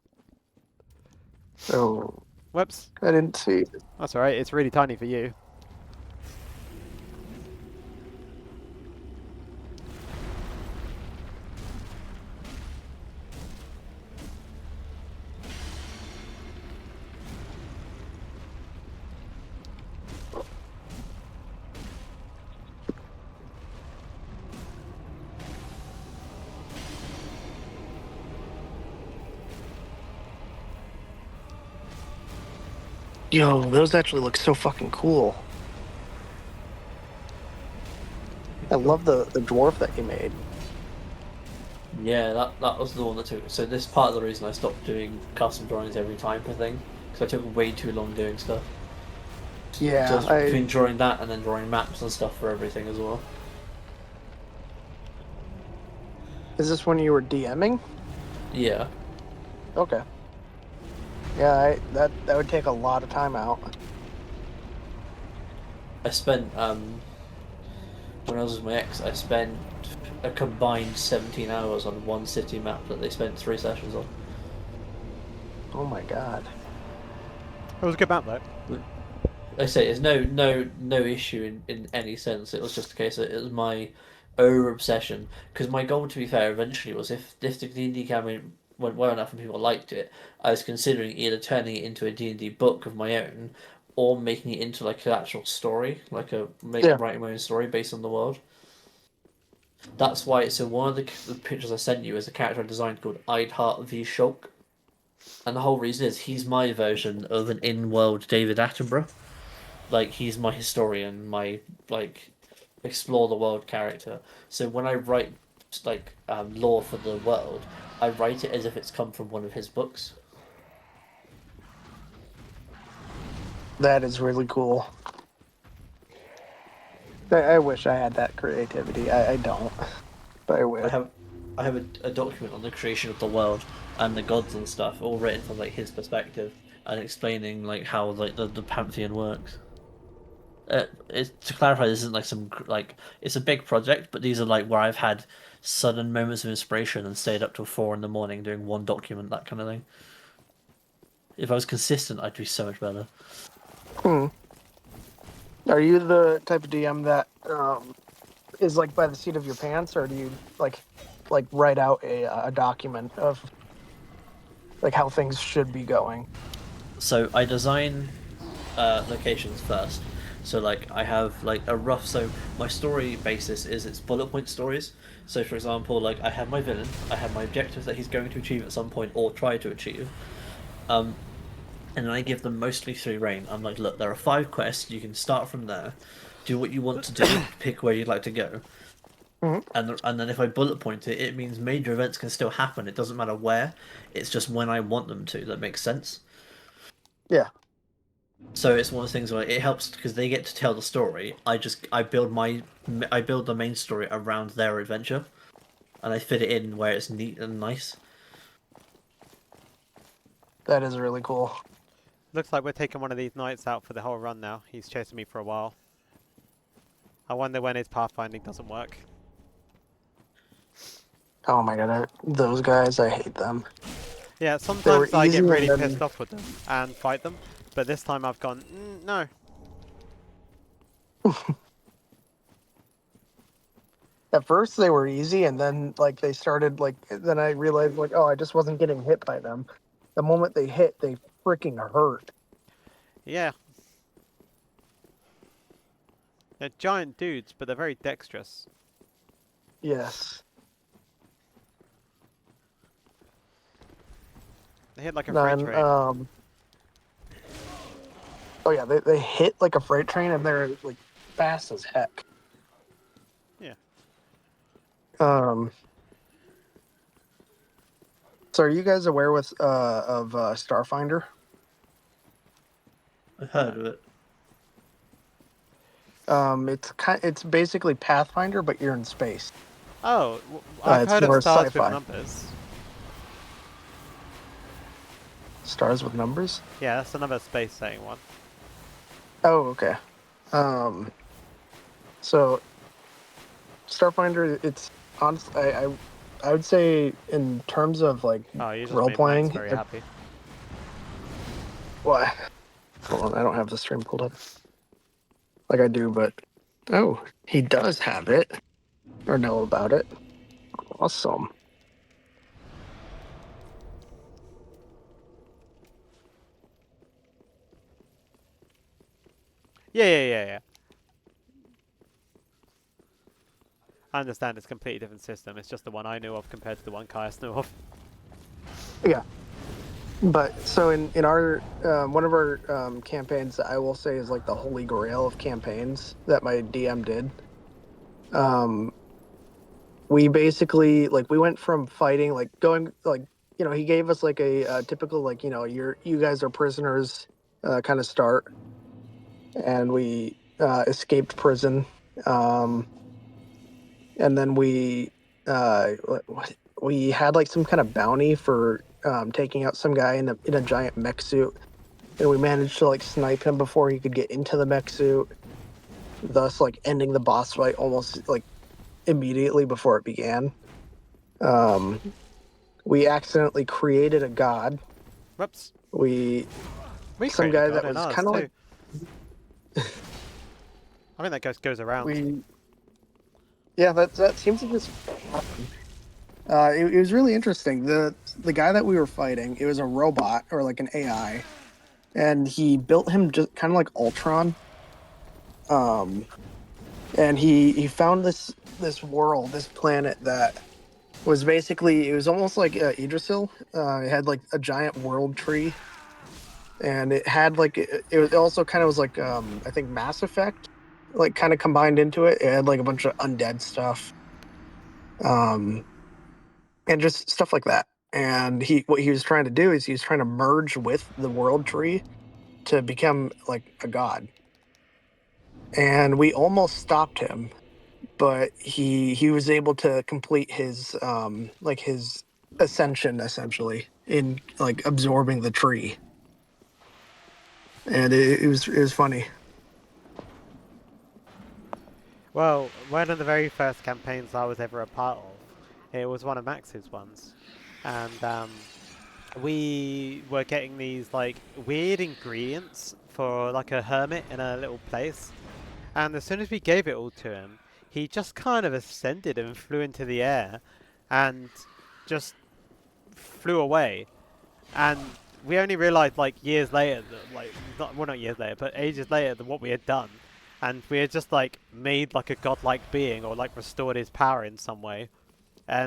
B: Oh,
A: Whoops.
B: I didn't see.
A: That's alright, it's really tiny for you.
B: Yo, those actually look so fucking cool. I love the dwarf that you made.
C: Yeah, that was the one that took. So this part of the reason I stopped doing custom drawings every time for thing, because I took way too long doing stuff.
B: Yeah,
C: Just between drawing that and then drawing maps and stuff for everything as well.
B: is this when you were DMing?
C: Yeah.
B: Okay. Yeah, that would take a lot of time out.
C: I spent when I was with my ex, I spent a combined 17 hours on one city map that they spent 3 sessions on.
B: Oh my god.
A: It was a good map though.
C: I say it's no issue in any sense. It was just a case that it was my over obsession. Because my goal, to be fair, eventually was if the D&D campaign went well enough and people liked it, I was considering either turning it into a D&D book of my own, or making it into like an actual story, like
B: Yeah.
C: writing my own story based on the world. That's why. So one of the pictures I sent you is a character I designed called Eidhart V. Shulk, and the whole reason is he's my version of an in-world David Attenborough. Like he's my historian, my like explore the world character. So when I write like lore for the world, I write it as if it's come from one of his books.
B: That is really cool. I wish I had that creativity. I don't, but I
C: I
B: wish.
C: have I have a document on the creation of the world and the gods and stuff, all written from like his perspective and explaining like how like the pantheon works. To clarify, this isn't like some like it's a big project, but these are like where I've had sudden moments of inspiration and stayed up till 4 in the morning doing one document, that kind of thing. If I was consistent, I'd be so much better.
B: Hmm. Are you the type of DM that is like by the seat of your pants, or do you like write out a document of like how things should be going?
C: So I design locations first. So like I have like a rough. So my story basis is it's bullet point stories. So for example, like I have my villain, I have my objectives that he's going to achieve at some point or try to achieve. Um, and then I give them mostly free reign. I'm like, look, there are 5 quests. You can start from there, do what you want to do, pick where you'd like to go,
B: Hmm.
C: and then if I bullet point it, it means major events can still happen. It doesn't matter where. It's just when I want them to. That makes sense.
B: Yeah,
C: So it's one of the things where it helps because they get to tell the story. I build the main story around their adventure, and I fit it in where it's neat and nice.
B: that is really cool.
A: Looks like we're taking one of these knights out for the whole run now. He's chasing me for a while. I wonder when his pathfinding doesn't work.
B: Oh my god, those guys, I hate them.
A: Yeah,
B: They were
A: sometimes I
B: easy
A: get
B: and
A: really
B: then
A: pissed off with them and fight them, but this time I've gone, no.
B: at first they were easy, and then like they started like then I realized like, oh, I just wasn't getting hit by them. The moment they hit, they freaking hurt.
A: Yeah. They're giant dudes, but they're very dexterous.
B: Yes.
A: They hit like a freight
B: Then
A: train.
B: oh yeah, they hit like a freight train, and they're like fast as heck.
A: Yeah.
B: So are you guys aware of Starfinder?
C: I've heard of it.
B: It's basically Pathfinder, but you're in space.
A: Oh, I've
B: It's
A: heard of
B: more
A: stars with
B: sci-fi.
A: numbers.
B: Stars with numbers?
A: Yeah, that's another space setting one.
B: Oh, okay. So Starfinder, it's honestly, I would say in terms of like
A: Oh, you just
B: role
A: made Max
B: playing.
A: very happy.
B: Why? Hold on, I don't have the stream pulled up. Like I do, but oh, he does have it or know about it. Awesome.
A: Yeah. I understand it's a completely different system. It's just the one I knew of compared to the one Caius knew of.
B: Yeah. But so in our one of our campaigns that I will say is like the holy grail of campaigns that my DM did. Um, we basically like we went from fighting like going like he gave us like a typical like you guys are prisoners kind of start, and we escaped prison, um, and then we had like some kind of bounty for taking out some guy in a giant mech suit, and we managed to like snipe him before he could get into the mech suit, thus like ending the boss fight almost like immediately before it began. Um, we accidentally created a god.
A: Whoops.
B: We
A: We
B: some
A: created a
B: guy
A: god
B: that
A: in
B: was
A: ours
B: kind of
A: too.
B: like
A: I think that goes around.
B: we yeah that seems to just it was really interesting. The guy that we were fighting, it was a robot or like an AI, and he built him just kind of like Ultron. Um, and he found this world, this planet that was basically it was almost like Idrisil. It had like a giant world tree, and it had like it was also kind of was like I think Mass Effect, like kind of combined into it. It had like a bunch of undead stuff, um, and just stuff like that. And what he was trying to do is he was trying to merge with the world tree to become like a god. And we almost stopped him, but he was able to complete his like his ascension essentially in like absorbing the tree, and it was funny.
A: Well, one of the very first campaigns I was ever a part of, it was one of Max's ones, and we were getting these like weird ingredients for like a hermit in a little place, and as soon as we gave it all to him, he just kind of ascended and flew into the air, and just flew away. And we only realized like years later that not years later, but ages later than what we had done, and we had just like made like a godlike being or like restored his power in some way.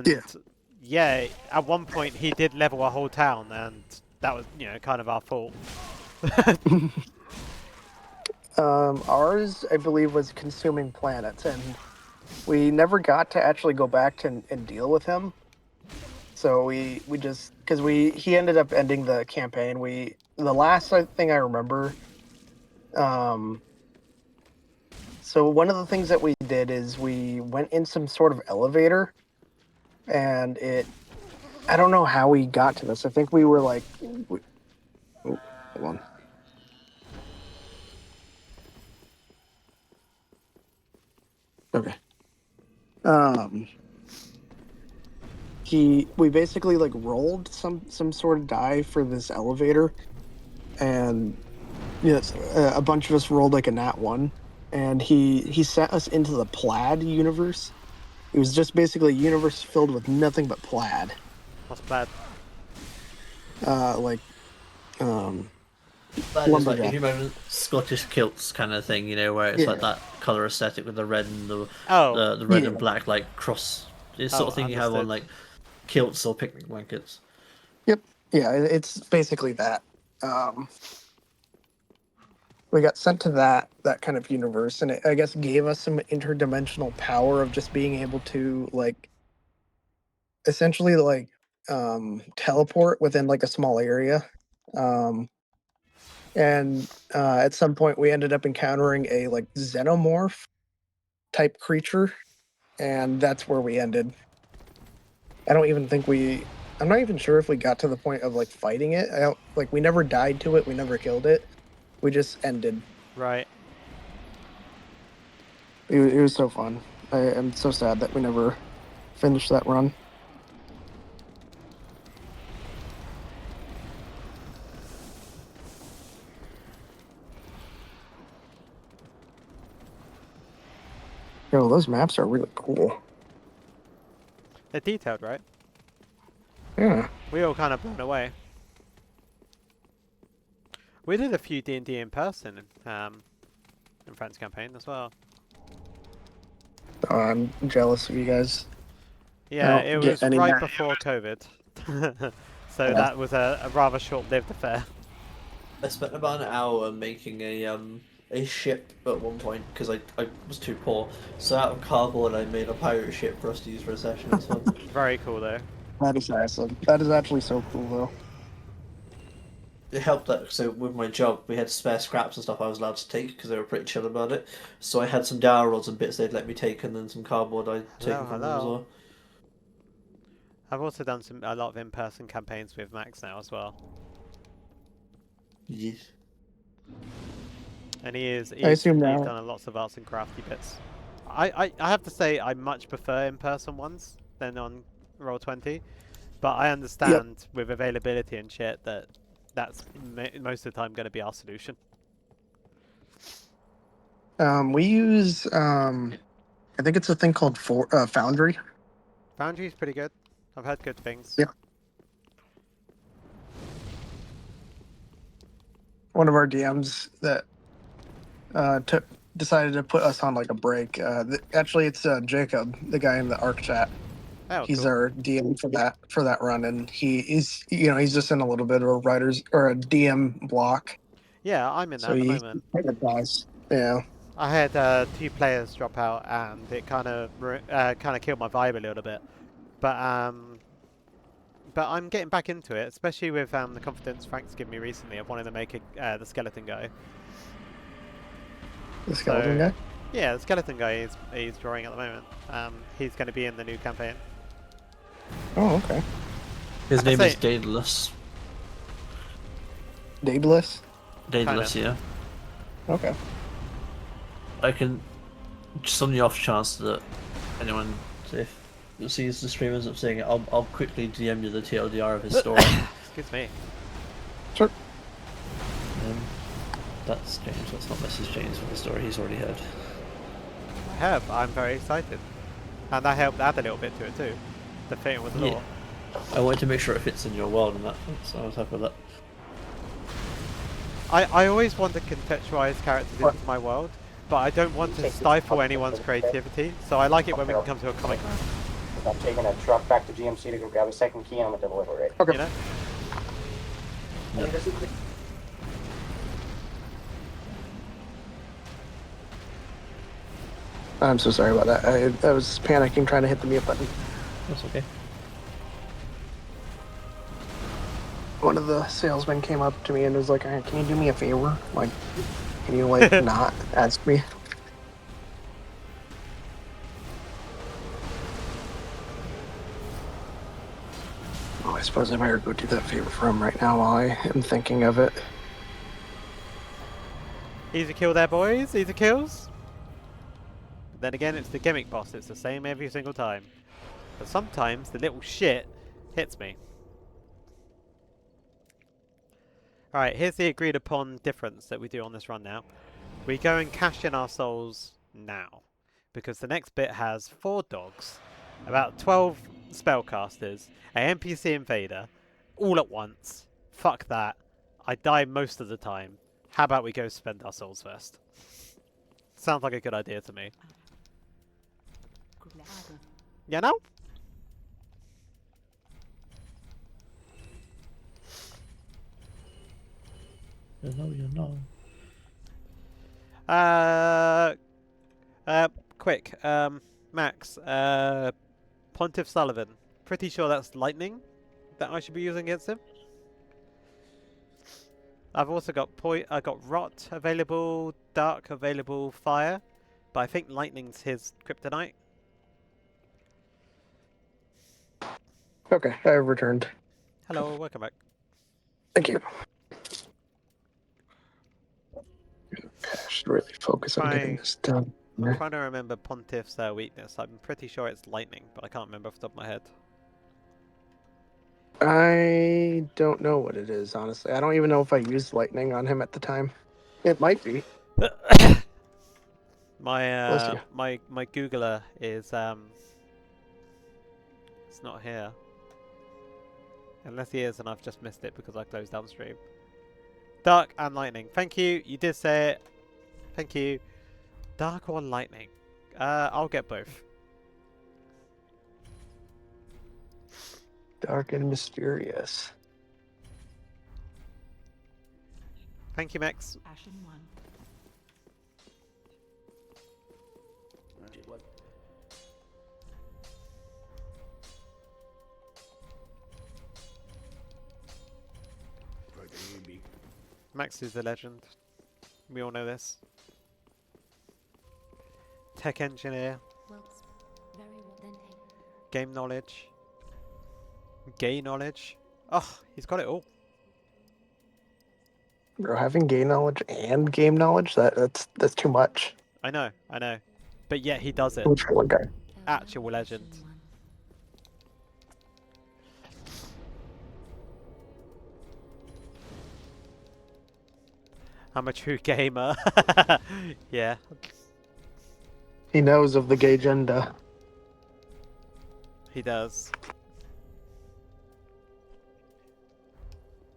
B: Yeah.
A: And yeah, at one point he did level a whole town, and that was kind of our fault.
B: Ours, I believe, was consuming planets, and we never got to actually go back and deal with him. So we just because we he ended up ending the campaign. We the last thing I remember. Um, so one of the things that we did is we went in some sort of elevator, and I don't know how we got to this. I think we were like, oh, hold on. Okay. Um, we basically like rolled some sort of die for this elevator, and yes, a bunch of us rolled like a nat one, and he sent us into the plaid universe. It was just basically a universe filled with nothing but plaid.
A: What's bad?
B: Like
C: That is like if
B: lumberjack.
C: you remember Scottish kilts kind of thing, where it's like
B: Yeah.
C: that color aesthetic with the red and
A: Oh,
C: the red
B: Yeah.
C: and black like cross. It's sort
A: oh,
C: of thing you have on
A: understood.
C: like kilts or picnic blankets.
B: Yep. Yeah, it's basically that. Um, we got sent to that kind of universe, and it, I guess gave us some interdimensional power of just being able to like essentially like teleport within like a small area. Um, and at some point we ended up encountering a like xenomorph type creature, and that's where we ended. I don't even think I'm not even sure if we got to the point of like fighting it. I don't like we never died to it, we never killed it. We just ended.
A: Right.
B: It was so fun. I am so sad that we never finished that run. Yo, those maps are really cool.
A: They're detailed, right?
B: Yeah.
A: We all kind of blown away. We did a few D&D in person, in Friends campaign as well.
B: I'm jealous of you guys. I
A: Yeah, it
B: don't get
A: was
B: any
A: right
B: map.
A: before COVID. So
B: Yeah.
A: that was a rather short-lived affair.
C: I spent about an hour making a ship at one point because I was too poor. So out of cardboard, I made a pirate ship for us to use for a session. It was fun.
A: Very cool though.
B: That is awesome. That is actually so cool, though.
C: It helped that so with my job we had spare scraps and stuff I was allowed to take because they were pretty chill about it. So I had some dowel rods and bits they'd let me take, and then some cardboard I'd taken from them as
A: Hello.
C: well.
A: I've also done a lot of in-person campaigns with Max now as well.
C: Yes.
A: And he's
B: assume now.
A: done lots of arts and crafty bits. I have to say I much prefer in-person ones than on Roll20, but I understand with availability and shit that that's most of the time going to be our solution.
B: We use I think it's a thing called Foundry.
A: Foundry's pretty good. I've heard good things.
B: Yeah. One of our DMs that decided to put us on like a break. Actually, it's Jacob, the guy in the ARC chat.
A: Oh,
B: He's
A: cool.
B: our DM for that run, and he's just in a little bit of a writer's or a DM block.
A: Yeah, I'm in that
B: So
A: at the
B: he's
A: moment.
B: kind of paused. Yeah.
A: I had 2 players drop out, and it kind of killed my vibe a little bit. But I'm getting back into it, especially with the confidence Frank's given me recently of wanting to make the skeleton guy.
B: The skeleton guy.
A: Yeah, the skeleton guy he's drawing at the moment. He's going to be in the new campaign.
B: Oh, okay.
C: His name is Daedalus.
B: Daedalus.
C: Daedalus, yeah.
B: Okay.
C: I can, just on the off chance that anyone sees the stream ends up seeing it, I'll quickly DM you the TLDR of his story.
A: Excuse me.
B: Sure.
C: That's James. Let's not message James with the story he's already heard.
A: I have. I'm very excited, and I helped add a little bit to it too. The fitting with lore.
C: I wanted to make sure it fits in your world and that, so I was happy with that.
A: I always want to contextualize characters into my world, but I don't want to stifle anyone's creativity. So I like it when we can come to a common ground.
D: I'm taking a truck back to GMC to go grab a second key and I'm gonna deliver it.
B: Okay.
A: You know?
C: Yeah.
B: I'm so sorry about that. I was panicking trying to hit the mute button.
C: That's okay.
B: One of the salesmen came up to me and was like, "Can you do me a favor? Like, can you like not ask me?" Oh, I suppose I better go do that favor for him right now while I am thinking of it.
A: Easy kill there, boys. Easy kills. But then again, it's the gimmick boss. It's the same every single time. But sometimes the little shit hits me. Alright, here's the agreed upon difference that we do on this run now. We go and cash in our souls now. Because the next bit has 4 dogs, about 12 spellcasters, an NPC invader, all at once. Fuck that. I die most of the time. How about we go spend our souls first? Sounds like a good idea to me. You know?
C: You know.
A: Quick. Max. Pontiff Sullivan. Pretty sure that's lightning that I should be using against him. I've also got I got rot available, dark available, fire, but I think lightning's his kryptonite.
B: Okay, I have returned.
A: Hello, welcome back.
B: Thank you. I should really focus on getting this done.
A: I'm trying to remember Pontiff's weakness. I'm pretty sure it's lightning, but I can't remember off the top of my head.
B: I don't know what it is, honestly. I don't even know if I used lightning on him at the time. It might be.
A: My my Googler is it's not here. Unless he is and I've just missed it because I closed down stream. Dark and lightning. Thank you. You did say it. Thank you. Dark or lightning? I'll get both.
B: Dark and mysterious.
A: Thank you, Max.
E: Ashen 1.
C: What?
A: Max is the legend. We all know this. Tech engineer,
E: Well, very well. Then take.
A: game knowledge, gay knowledge. Oh, he's got it all.
B: Bro, having game knowledge and game knowledge, that's too much.
A: I know. But yet he does it.
B: Too much for one guy.
A: Actual legend.
E: Ashen 1.
A: I'm a true gamer. Yeah.
B: He knows of the gay agenda.
A: He does.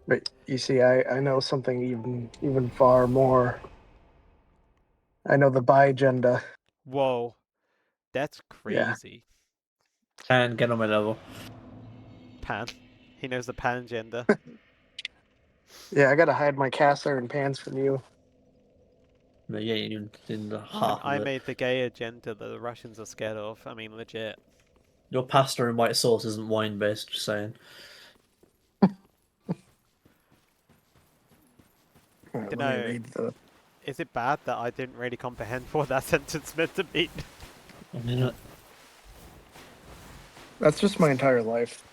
B: But you see, I know something even far more. I know the bi agenda.
A: Whoa. That's
B: Yeah.
A: crazy.
C: And get on my level.
A: Pan. He knows the pan agenda.
B: Yeah, I gotta hide my cast iron pans from you.
C: But yeah, you in the
A: I
C: half of it.
A: made the gay agenda that the Russians are scared of. I mean, legit.
C: Your pasta and white sauce isn't wine based, just saying.
B: Alright,
A: You
B: let me
A: know,
B: read the.
A: is it bad that I didn't really comprehend what that sentence meant to mean?
C: I mean,
B: That's just my entire life.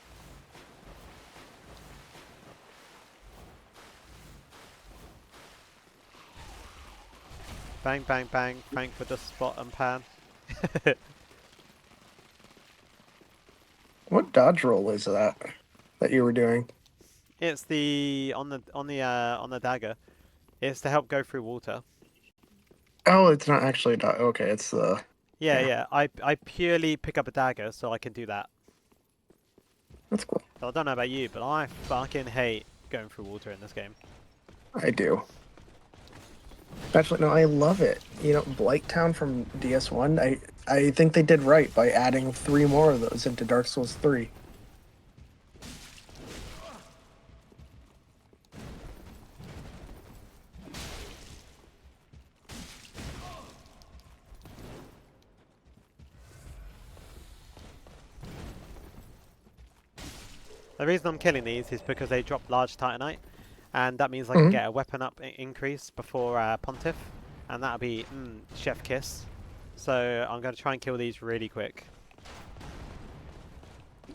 A: Bang, bang, bang. Thank for the spot and pan.
B: What dodge roll is that you were doing?
A: It's the on the dagger. It's to help go through water.
B: Oh, it's not actually a dodge. Okay, it's the.
A: Yeah,
B: Yeah.
A: yeah. I purely pick up a dagger so I can do that.
B: That's cool.
A: So I don't know about you, but I fucking hate going through water in this game.
B: I do. Actually, no, I love it. You know, Blighttown from DS1, I think they did right by adding 3 more of those into Dark Souls 3.
A: The reason I'm killing these is because they drop large Titanite, and that means I can get a weapon up increase before Pontiff, and that'll be chef kiss. So I'm going to try and kill these really quick.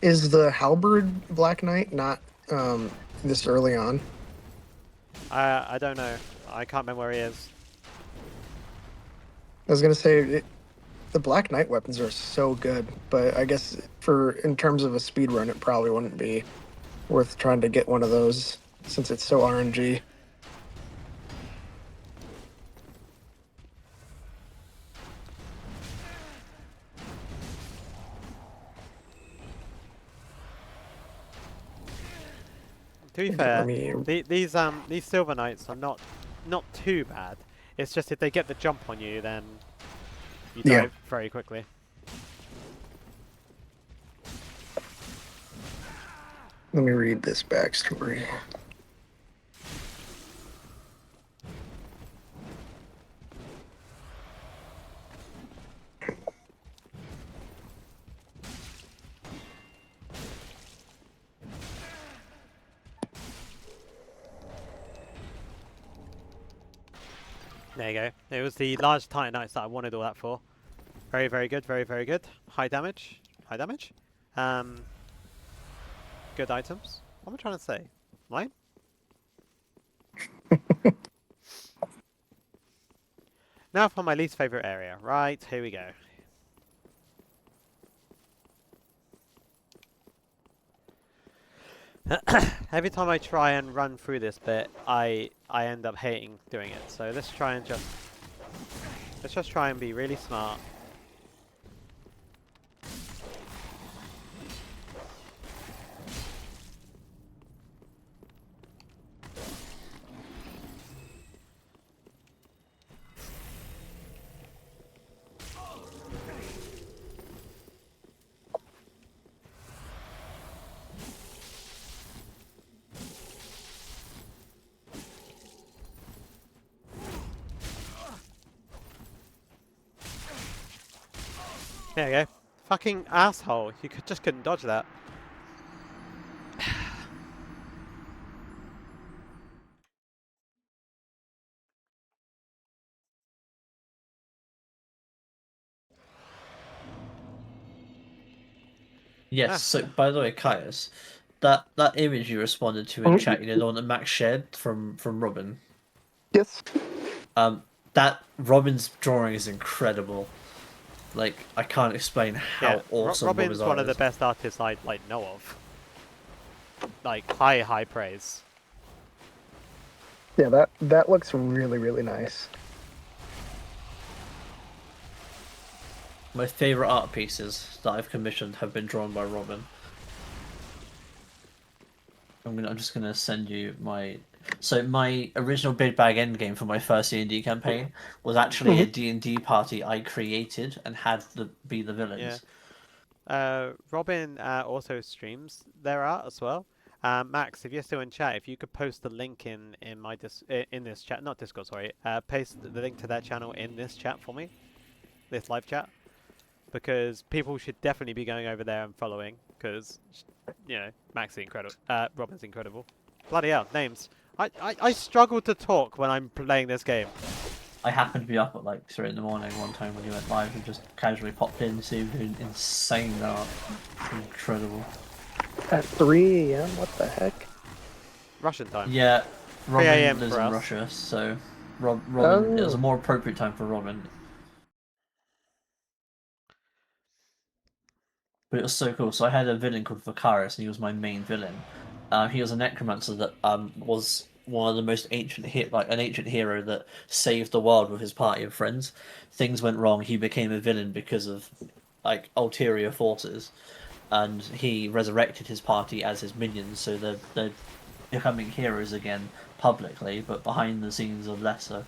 B: Is the Halberd Black Knight not this early on?
A: I don't know. I can't remember where he is.
B: I was gonna say the Black Knight weapons are so good, but I guess in terms of a speed run, it probably wouldn't be worth trying to get one of those since it's so RNG.
A: To be
B: Okay,
A: fair,
B: let me-
A: these Silver Knights are not too bad. It's just if they get the jump on you, then you die
B: Yeah.
A: very quickly.
B: Let me read this backstory.
A: There you go. It was the large Titanites that I wanted all that for. Very, very good. Very, very good. High damage. High damage. Good items. What am I trying to say? Mine? Now for my least favorite area. Right, here we go. Every time I try and run through this bit, I end up hating doing it. So let's just try and be really smart. There you go. Fucking asshole. You just couldn't dodge that.
C: Yes.
A: Ah.
C: So, by the way, Caius, that image you responded to in chat, you know, the one that Max shared from Robin.
B: Yes.
C: That Robin's drawing is incredible. Like, I can't explain how
A: Yeah,
C: awesome
A: Robin's
C: Robin's
A: one
C: art
A: of the
C: is.
A: best artists I know of. Like high praise.
B: Yeah, that looks really, really nice.
C: My favorite art pieces that I've commissioned have been drawn by Robin. I'm just gonna send you my. So my original Big Bag Endgame for my first D&D campaign was actually a D&D party I created and had be the villains.
A: Robin also streams their art as well. Max, if you're still in chat, if you could post the link in my in this chat, not Discord, sorry. Paste the link to their channel in this chat for me, this live chat, because people should definitely be going over there and following. Because you know, Max is incredible. Robin's incredible. Bloody hell, names. I struggle to talk when I'm playing this game.
C: I happened to be up at like 3 in the morning one time when you went live and just casually popped in and see you doing insane art. Incredible.
B: At 3 a.m. What the heck?
A: Russian time.
C: Yeah,
A: 3 a.m.
C: Robin lives
A: for
C: in
A: us.
C: Russia, so Robin. It was a
B: Oh.
C: more appropriate time for Robin. But it was so cool. So I had a villain called Vicaris, and he was my main villain. He was a necromancer that was one of the most ancient an ancient hero that saved the world with his party of friends. Things went wrong. He became a villain because of like ulterior forces, and he resurrected his party as his minions. So they're becoming heroes again publicly, but behind the scenes of lesser.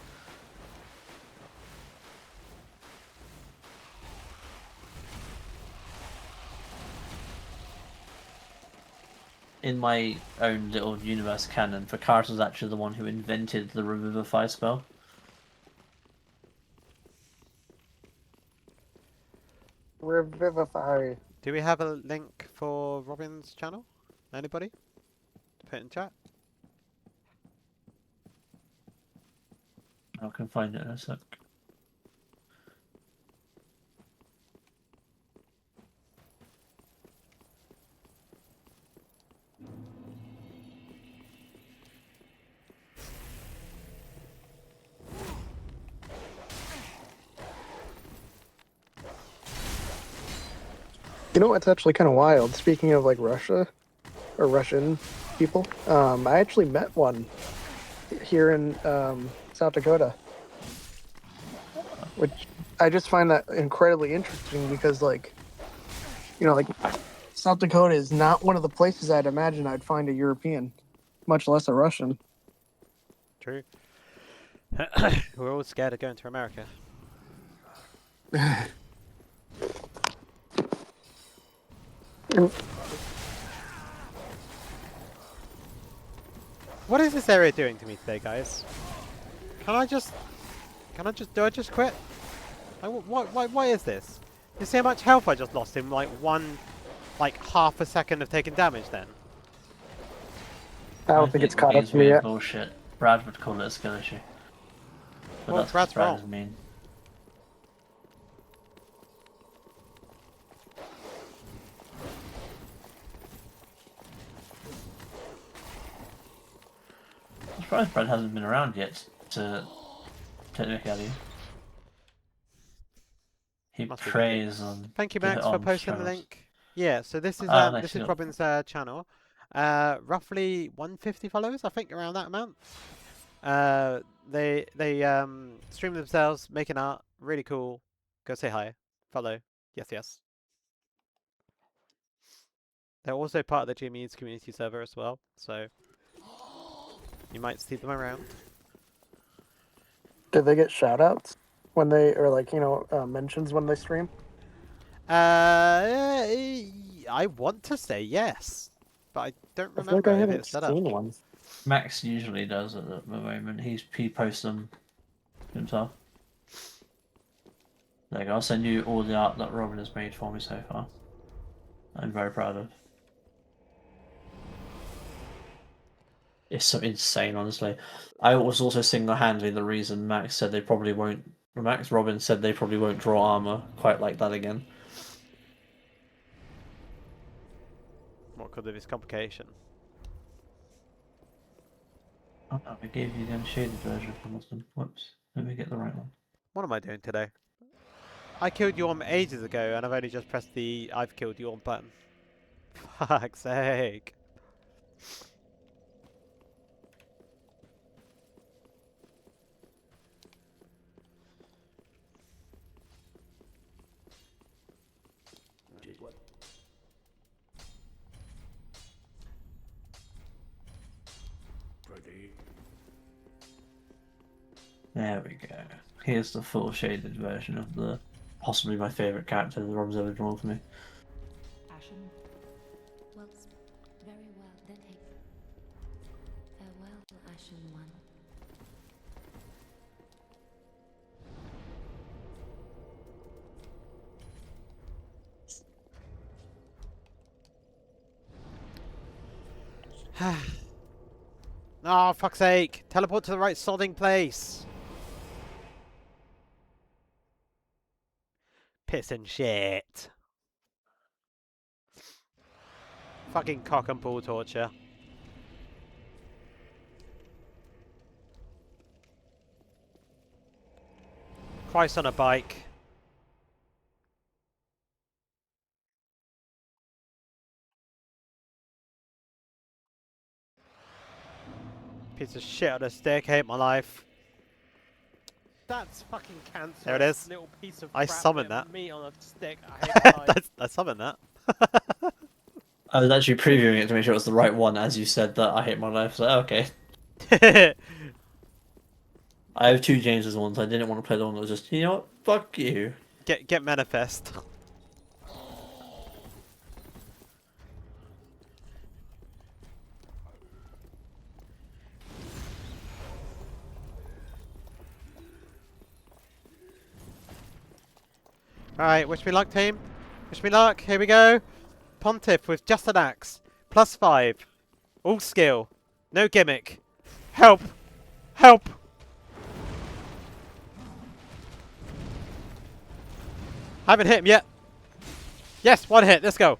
C: In my own little universe canon, Vicaris was actually the one who invented the Revivify spell.
B: Revivify.
A: Do we have a link for Robin's channel? Anybody? Put in chat.
C: I can find it in a sec.
B: You know what's actually kind of wild? Speaking of like Russia or Russian people, I actually met one here in South Dakota, which I just find that incredibly interesting because, like, you know, like South Dakota is not one of the places I'd imagine I'd find a European, much less a Russian.
A: True. We're all scared of going to America. What is this area doing to me today, guys? Do I just quit? Why is this? You see how much health I just lost in like half a second of taking damage then?
B: I don't think it's
C: the
B: caught up
C: game's
B: to me
C: being
B: yet.
C: bullshit. Brad would call it a skill issue. But
A: Well,
C: that's
A: Brad's
C: Brad
A: wrong.
C: is mean. I'm surprised Brad hasn't been around yet to take a look at you. He
A: Must be busy.
C: preys on.
A: Thank you,
C: get
A: Max,
C: on
A: for posting the
C: channels.
A: link. Yeah, so this is
C: Nice,
A: this is
C: yeah.
A: Robin's channel. Roughly 150 followers, I think, around that amount. They stream themselves, making art, really cool. Go say hi, follow. Yes. They're also part of the Jimmy's community server as well, so you might see them around.
B: Did they get shout outs when they, or like, you know, mentions when they stream?
A: I want to say yes, but I don't
B: I feel like I
A: remember if
B: haven't
A: it's set up.
B: seen one.
C: Max usually does at the moment. He posts them himself. There you go. I'll send you all the art that Robin has made for me so far. I'm very proud of. It's so insane, honestly. I was also single-handedly the reason Max said they probably won't. Max Robin said they probably won't draw armor quite like that again.
A: What could of his complication?
C: Oh, no, I gave you the unshaded version from Muslim. Whoops. Let me get the right one.
A: What am I doing today? I killed Yorm ages ago, and I've only just pressed the I've killed Yorm button. Fuck's sake.
C: There we go. Here's the full shaded version of the possibly my favourite character that Rob's ever drawn for me.
E: Ashen. Well, very well, then take. Farewell, Ashen One.
A: Oh, fuck's sake. Teleport to the right sodding place. Piss and shit. Fucking cock and ball torture. Christ on a bike. Piece of shit on a stick. Hate my life.
F: That's fucking cancer.
A: There it is.
F: Little piece of
A: I
F: crap
A: summoned
F: bit of
A: that.
F: meat on a stick. I hate my life.
A: I summoned that.
C: I was actually previewing it to make sure it was the right one as you said that I hate my life. So okay. I have two Jameses ones. I didn't want to play the one that was just, you know what, fuck you.
A: Get manifest. Alright, wish me luck, team. Wish me luck. Here we go. Pontiff with just an axe. +5. All skill. No gimmick. Help! Help! Haven't hit him yet. Yes, one hit. Let's go.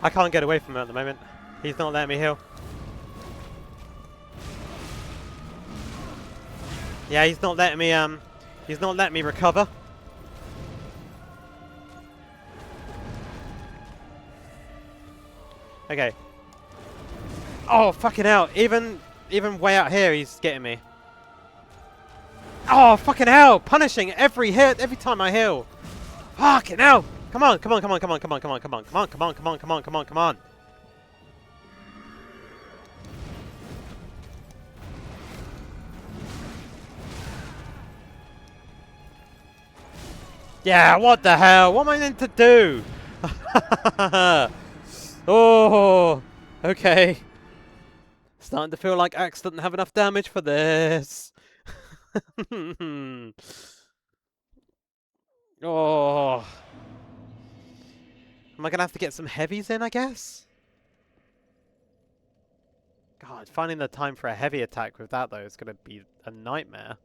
A: I can't get away from him at the moment. He's not letting me heal. Yeah, he's not letting me recover. Okay. Oh, fucking hell. Even way out here, he's getting me. Oh, fucking hell. Punishing every hit, every time I heal. Fucking hell. Come on, come on, come on, come on, come on, come on, come on, come on, come on, come on, come on, come on, come on. Yeah, what the hell? What am I meant to do? Oh, okay. Starting to feel like Axe doesn't have enough damage for this. Oh. Am I going to have to get some heavies in, I guess? God, finding the time for a heavy attack with that, though, is going to be a nightmare.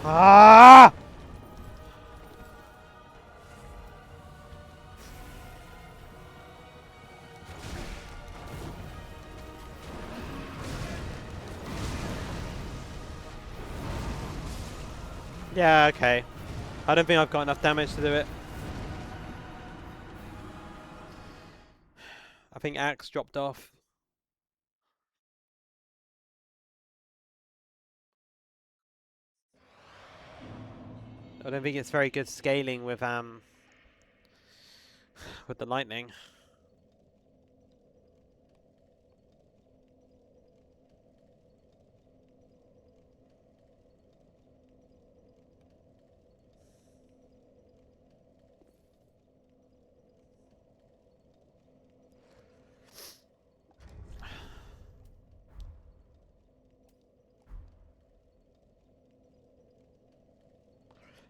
A: Ah! Yeah, okay. I don't think I've got enough damage to do it. I think Axe dropped off. I don't think it's very good scaling with the lightning.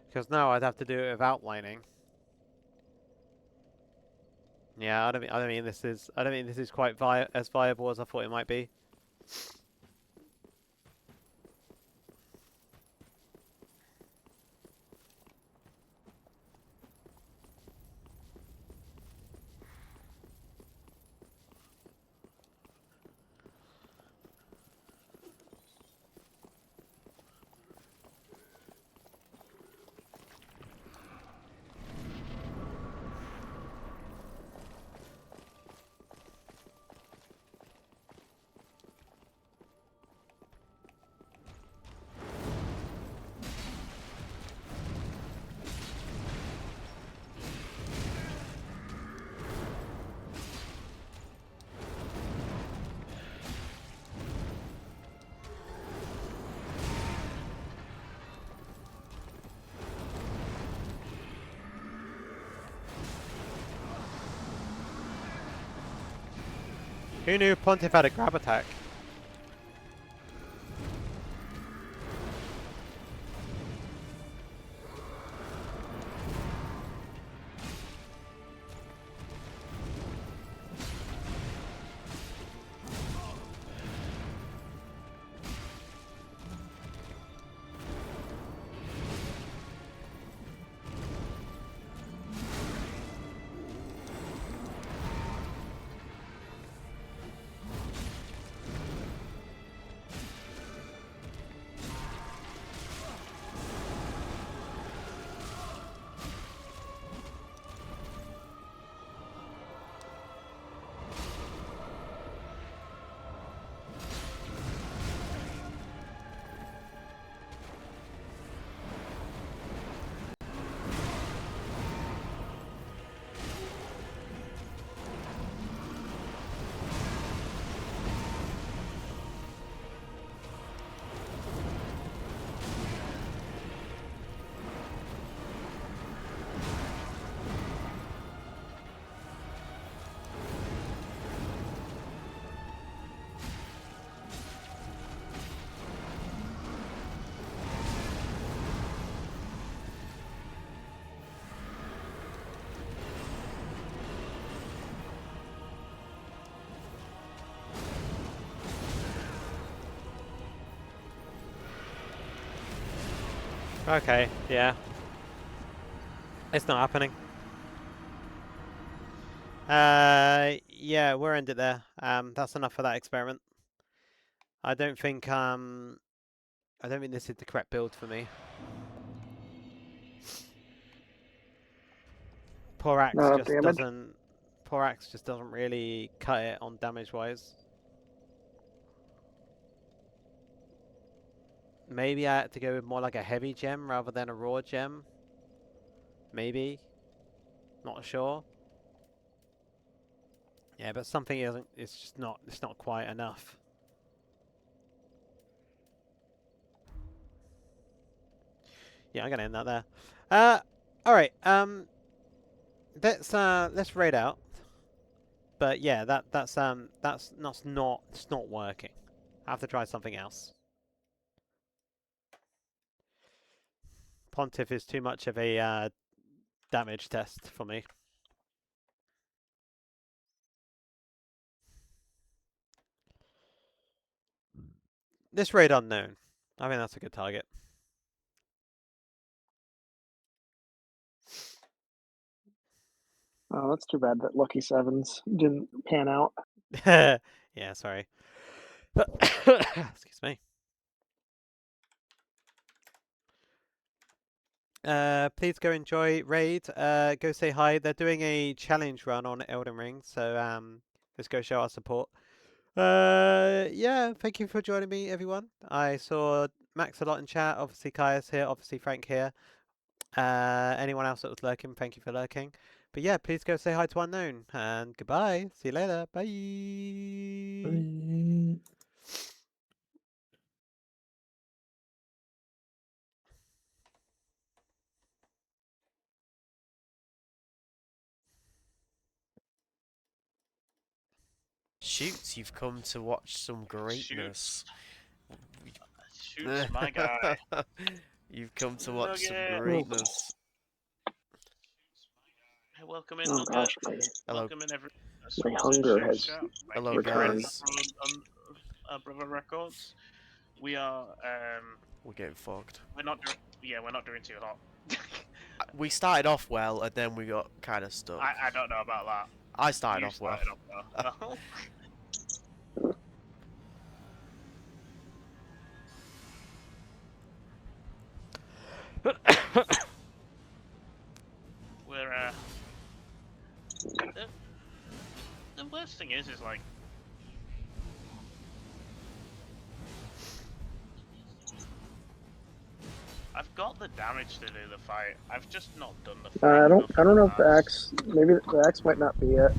A: Because now I'd have to do it without lightning. Yeah, I don't think this is quite as viable as I thought it might be. Who knew Pontiff had a grab attack? Okay, yeah. It's not happening. Yeah, we'll end it there. That's enough for that experiment. I don't think this is the correct build for me. Poor Axe
B: Not enough
A: just
B: damage.
A: doesn't. Poor Axe just doesn't really cut it on damage wise. Maybe I had to go with more like a heavy gem rather than a raw gem. Maybe. Not sure. Yeah, but something isn't. It's just not. It's not quite enough. Yeah, I'm gonna end that there. All right. Let's raid out. But yeah, that's not it's not working. I have to try something else. Pontiff is too much of a damage test for me. This raid unknown. I think that's a good target.
B: Oh, that's too bad that Lucky Sevens didn't pan out.
A: Yeah, sorry. Excuse me. Please go enjoy Raid. Go say hi. They're doing a challenge run on Elden Ring, so let's go show our support. Yeah, thank you for joining me, everyone. I saw Max a lot in chat. Obviously, Kaya's here. Obviously, Frank here. Anyone else that was lurking, thank you for lurking. But yeah, please go say hi to Unknown, and goodbye. See you later. Bye.
G: Shoots, you've come to watch some greatness.
H: Shoots, my guy.
G: You've come to watch some
H: Nugget.
G: greatness.
H: Hey, welcome in,
B: Oh
H: Nugget.
B: gosh,
G: Hello.
H: Welcome in, every.
B: my hunger has
H: Thank
G: Hello,
H: you
B: returned.
G: guys.
H: on Brother Records. We are.
G: We're getting fogged.
H: We're not doing. Yeah, we're not doing too hot.
G: We started off well, and then we got kind of stuck.
H: I don't know about that.
G: I started
H: You
G: off well.
H: off well. We're the worst thing is like I've got the damage to do the fight. I've just not done the fight.
B: I don't know if the axe. Maybe the axe might not be it.